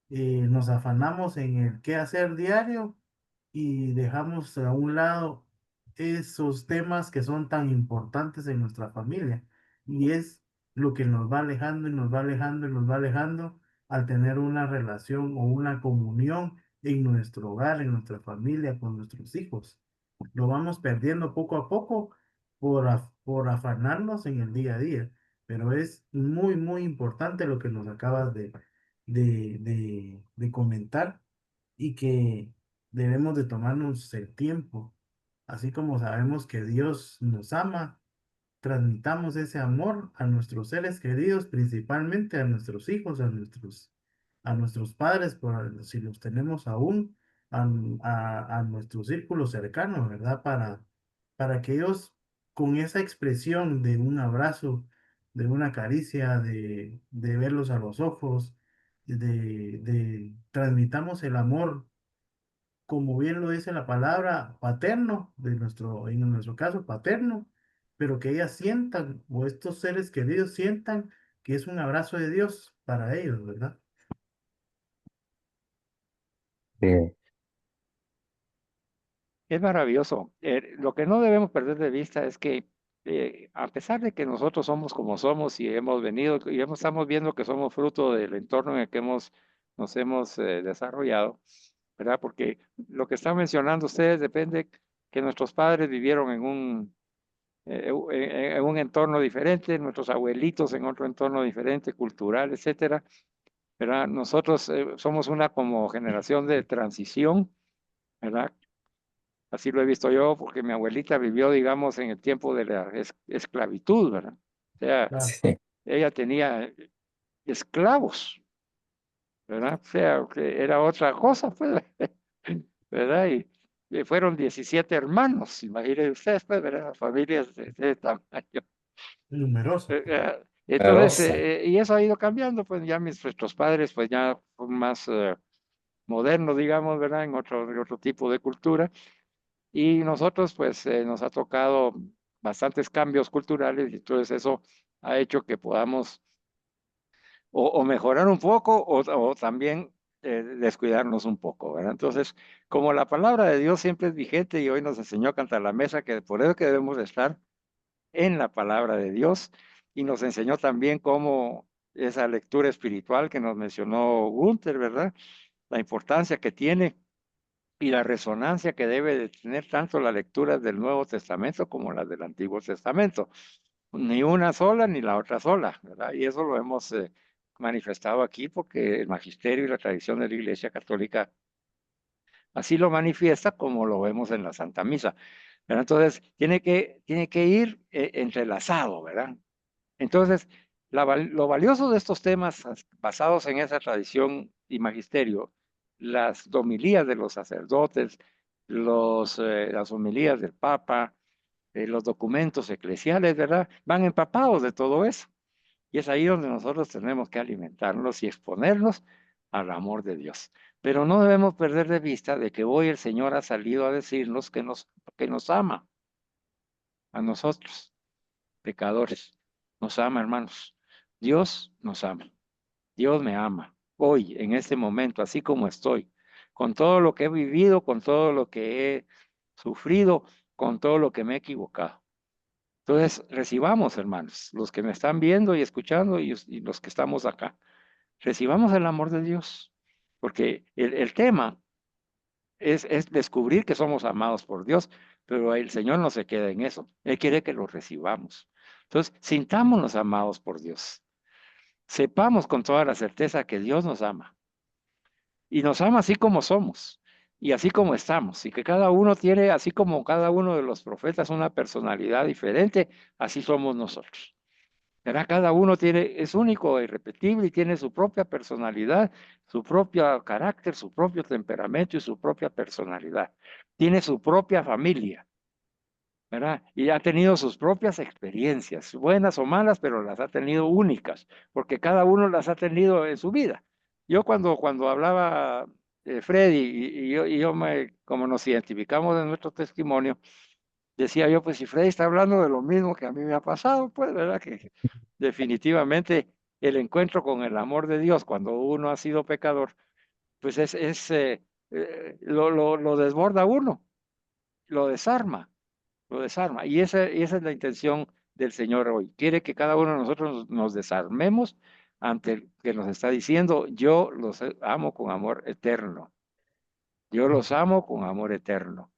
nos afanamos en el qué hacer diario y dejamos a un lado esos temas que son tan importantes en nuestra familia. Y es lo que nos va alejando y nos va alejando y nos va alejando al tener una relación o una comunión en nuestro hogar, en nuestra familia, con nuestros hijos. Lo vamos perdiendo poco a poco por afanarnos en el día a día. Pero es muy, muy importante lo que nos acabas de comentar y que debemos de tomarnos el tiempo, así como sabemos que Dios nos ama, transmitamos ese amor a nuestros seres queridos, principalmente a nuestros hijos, a nuestros padres, si los tenemos aún, a nuestro círculo cercano, ¿verdad? Para que ellos, con esa expresión de un abrazo, de una caricia, de verlos a los ojos, transmitamos el amor como bien lo dice la palabra, paterno, en nuestro caso paterno, pero que ellas sientan, o estos seres queridos sientan que es un abrazo de Dios para ellos, ¿verdad? Sí, Es maravilloso. Lo que no debemos perder de vista es que a pesar de que nosotros somos como somos y hemos venido y estamos viendo que somos fruto del entorno en el que nos hemos desarrollado, ¿verdad? Porque lo que están mencionando ustedes depende que nuestros padres vivieron en un entorno diferente, nuestros abuelitos en otro entorno diferente, cultural, etcétera, ¿verdad? Nosotros somos una como generación de transición, ¿verdad? Así lo he visto yo, porque mi abuelita vivió, digamos, en el tiempo de la esclavitud, ¿verdad? O sea, Claro. sí, ella tenía esclavos, ¿verdad? O sea, que era otra cosa, pues, ¿verdad? Y fueron 17 hermanos, imagínense ustedes, pues, ¿verdad? Familias de ese tamaño. Numeroso. Entonces, numerosa. y eso ha ido cambiando, pues ya nuestros padres, pues ya son más modernos, digamos, ¿verdad? En otro tipo de cultura. Y nosotros, pues, nos ha tocado bastantes cambios culturales y entonces eso ha hecho que podamos o mejorar un poco o también descuidarnos un poco, ¿verdad? Entonces, como la palabra de Dios siempre es vigente y hoy nos enseñó a cantar la mesa, que por eso que debemos de estar en la palabra de Dios y nos enseñó también cómo esa lectura espiritual que nos mencionó Gunther, ¿verdad? La importancia que tiene y la resonancia que debe de tener tanto la lectura del Nuevo Testamento como las del Antiguo Testamento. Ni una sola ni la otra sola, ¿verdad? Y eso lo hemos manifestado aquí porque el magisterio y la tradición de la Iglesia Católica así lo manifiesta como lo vemos en la Santa Misa, ¿verdad? Entonces, tiene que ir entrelazado, ¿verdad? Entonces, lo valioso de estos temas basados en esa tradición y magisterio, las homilías de los sacerdotes, las homilías del Papa, los documentos eclesiales, ¿verdad? Van empapados de todo eso. Y es ahí donde nosotros tenemos que alimentarnos y exponernos al amor de Dios. Pero no debemos perder de vista de que hoy el Señor ha salido a decirnos que nos ama a nosotros pecadores. Nos ama, hermanos. Dios nos ama. Dios me ama. Hoy, en este momento, así como estoy, con todo lo que he vivido, con todo lo que he sufrido, con todo lo que me he equivocado. Entonces, recibamos, hermanos, los que me están viendo y escuchando y los que estamos acá, recibamos el amor de Dios, porque el tema es descubrir que somos amados por Dios, pero el Señor no se queda en eso. Él quiere que lo recibamos. Entonces, sintámonos amados por Dios. Sepamos con toda la certeza que Dios nos ama y nos ama así como somos. y así como estamos, y que cada uno tiene, así como cada uno de los profetas, una personalidad diferente, así somos nosotros. ¿Verdad? Cada uno tiene, es único e irrepetible y tiene su propia personalidad, su propio carácter, su propio temperamento y su propia personalidad. Tiene su propia familia, ¿verdad? Y ha tenido sus propias experiencias, buenas o malas, pero las ha tenido únicas, porque cada uno las ha tenido en su vida. Yo cuando hablaba Freddy como nos identificamos en nuestro testimonio, decía yo, pues si Freddy está hablando de lo mismo que a mí me ha pasado, pues, ¿verdad? Que definitivamente el encuentro con el amor de Dios cuando uno ha sido pecador, pues lo desborda uno, lo desarma, lo desarma. Y esa es la intención del Señor hoy. Quiere que cada uno de nosotros nos desarmemos ante el que nos está diciendo, yo los amo con amor eterno. Yo los amo con amor eterno.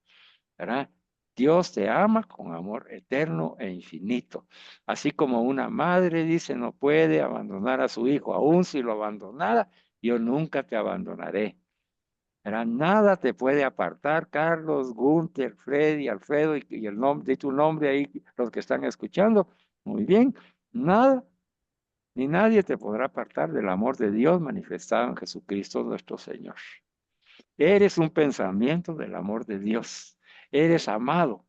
¿Verdad? Dios te ama con amor eterno e infinito. Así como una madre dice, no puede abandonar a su hijo, aun si lo abandonara, yo nunca te abandonaré. ¿Verdad? Nada te puede apartar, Carlos, Gunther, Freddy, Alfredo y el nombre de tu nombre ahí, los que están escuchando. Muy bien, nada ni nadie te podrá apartar del amor de Dios manifestado en Jesucristo nuestro Señor. Eres un pensamiento del amor de Dios. Eres amado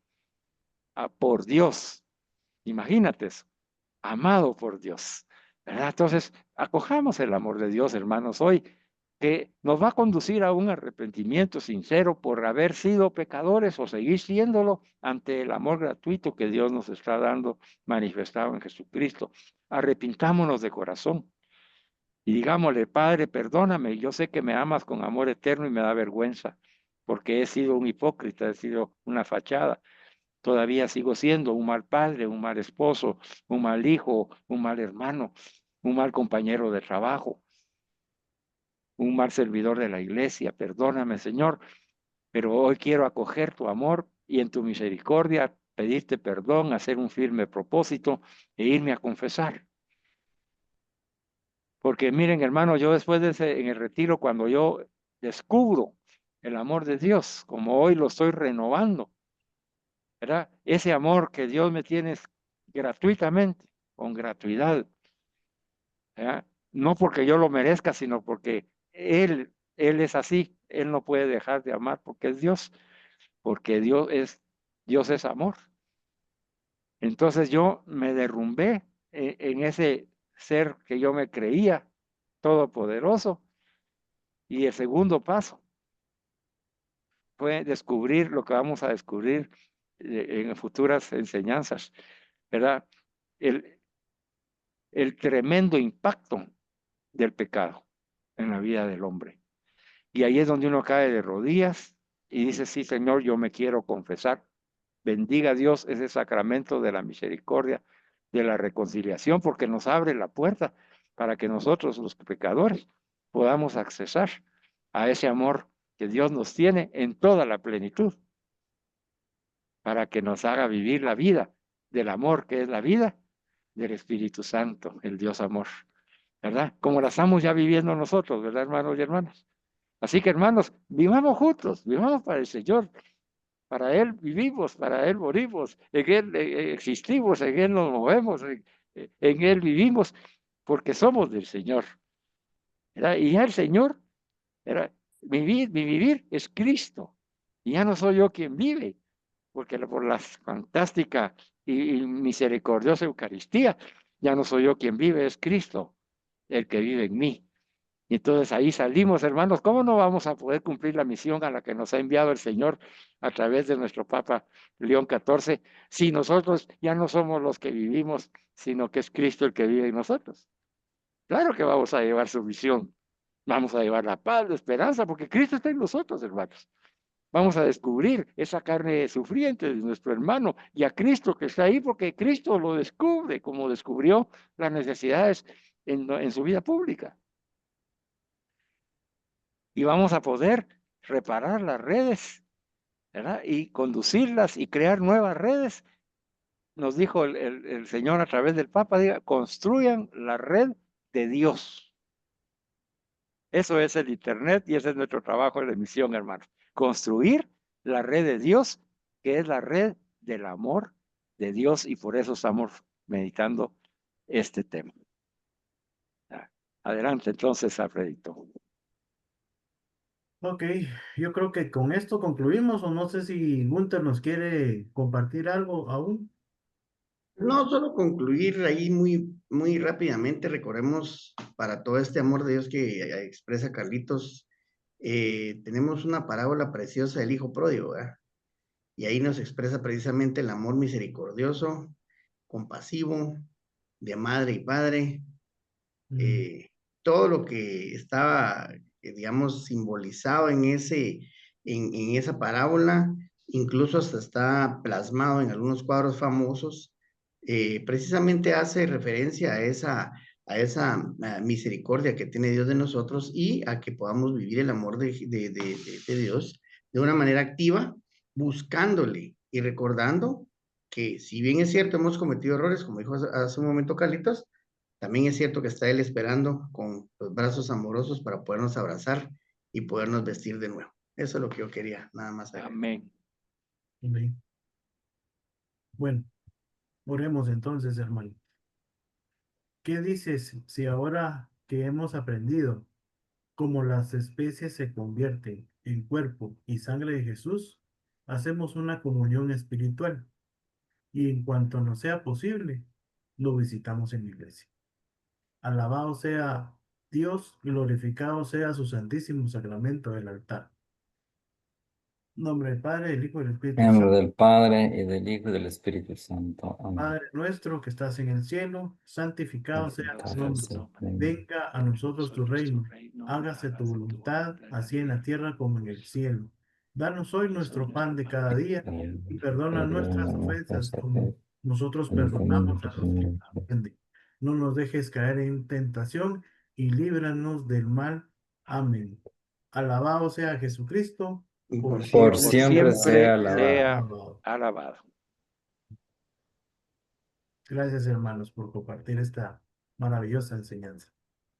por Dios. Imagínate eso, amado por Dios. ¿Verdad? Entonces, acojamos el amor de Dios, hermanos, hoy, que nos va a conducir a un arrepentimiento sincero por haber sido pecadores o seguir siéndolo ante el amor gratuito que Dios nos está dando manifestado en Jesucristo. Arrepintámonos de corazón y digámosle, Padre, perdóname, yo sé que me amas con amor eterno y me da vergüenza, porque he sido un hipócrita, he sido una fachada. Todavía sigo siendo un mal padre, un mal esposo, un mal hijo, un mal hermano, un mal compañero de trabajo, un mal servidor de la iglesia. Perdóname, Señor, pero hoy quiero acoger tu amor y en tu misericordia pedirte perdón, hacer un firme propósito e irme a confesar. Porque miren, hermano, yo después en el retiro, cuando yo descubro el amor de Dios, como hoy lo estoy renovando, ¿verdad? Ese amor que Dios me tiene gratuitamente, con gratuidad, ¿verdad? No porque yo lo merezca, sino porque Él es así, Él no puede dejar de amar porque es Dios, porque Dios es amor. Entonces yo me derrumbé en ese ser que yo me creía todopoderoso. Y el segundo paso fue descubrir lo que vamos a descubrir en futuras enseñanzas, ¿verdad? El, el tremendo impacto del pecado en la vida del hombre. Y ahí es donde uno cae de rodillas y dice, sí, Señor, yo me quiero confesar. Bendiga a Dios ese sacramento de la misericordia, de la reconciliación, porque nos abre la puerta para que nosotros, los pecadores, podamos accesar a ese amor que Dios nos tiene en toda la plenitud, para que nos haga vivir la vida del amor, que es la vida del Espíritu Santo, el Dios amor, ¿verdad? Como la estamos ya viviendo nosotros, ¿verdad, hermanos y hermanas? Así que, hermanos, vivamos juntos, vivamos para el Señor. Para Él vivimos, para Él morimos, en Él existimos, en Él nos movemos, en Él vivimos, porque somos del Señor. ¿Verdad? Y ya el Señor, ¿verdad? Mi vivir es Cristo. Y ya no soy yo quien vive, porque por la fantástica y misericordiosa Eucaristía, ya no soy yo quien vive, es Cristo el que vive en mí. Y entonces ahí salimos, hermanos. ¿Cómo no vamos a poder cumplir la misión a la que nos ha enviado el Señor a través de nuestro Papa León XIV si nosotros ya no somos los que vivimos, sino que es Cristo el que vive en nosotros? Claro que vamos a llevar su misión. Vamos a llevar la paz, la esperanza, porque Cristo está en nosotros, hermanos. Vamos a descubrir esa carne sufriente de nuestro hermano y a Cristo que está ahí, porque Cristo lo descubre como descubrió las necesidades en su vida pública. Y vamos a poder reparar las redes, ¿verdad? Y conducirlas y crear nuevas redes. Nos dijo el Señor a través del Papa, diga, construyan la red de Dios. Eso es el Internet y ese es nuestro trabajo de misión, hermanos. Construir la red de Dios, que es la red del amor de Dios, y por eso estamos meditando este tema. Adelante entonces, Alfredito. Ok, yo creo que con esto concluimos, o no sé si Gunther nos quiere compartir algo aún. No, solo concluir ahí muy rápidamente, recordemos para todo este amor de Dios que expresa Carlitos, tenemos una parábola preciosa del Hijo Pródigo, ¿verdad? Y ahí nos expresa precisamente el amor misericordioso, compasivo, de madre y padre, Mm, todo lo que estaba, digamos, simbolizado en esa parábola, incluso hasta está plasmado en algunos cuadros famosos, precisamente hace referencia a esa misericordia que tiene Dios de nosotros y a que podamos vivir el amor de Dios de una manera activa, buscándole y recordando que si bien es cierto, hemos cometido errores, como dijo hace un momento Carlitos, también es cierto que está Él esperando con los brazos amorosos para podernos abrazar y podernos vestir de nuevo. Eso es lo que yo quería, nada más agregar. Amén. amén. Bueno, oremos entonces, hermano. ¿Qué dices si ahora que hemos aprendido cómo las especies se convierten en cuerpo y sangre de Jesús, hacemos una comunión espiritual y en cuanto nos sea posible, lo visitamos en la iglesia? Alabado sea Dios, glorificado sea su santísimo sacramento del altar. En nombre del Padre, del Hijo y del Espíritu En nombre Santo. del Padre, y del Hijo, y del Espíritu Santo. Amén. Padre nuestro que estás en el cielo, santificado sea tu Santificado nombre. sea tu nombre. Venga a nosotros tu reino. Hágase tu voluntad, así en la tierra como en el cielo. Danos hoy nuestro pan de cada día y perdona nuestras Perdona nuestras ofensas como ofensas, nosotros como también perdonamos a los que perdonamos. nos ofenden. No nos dejes caer en tentación y líbranos del mal. Amén. Alabado sea Jesucristo, Y por por Por Por siempre siempre sea sea siempre alabado. sea alabado. alabado. Gracias, hermanos, por compartir esta maravillosa enseñanza.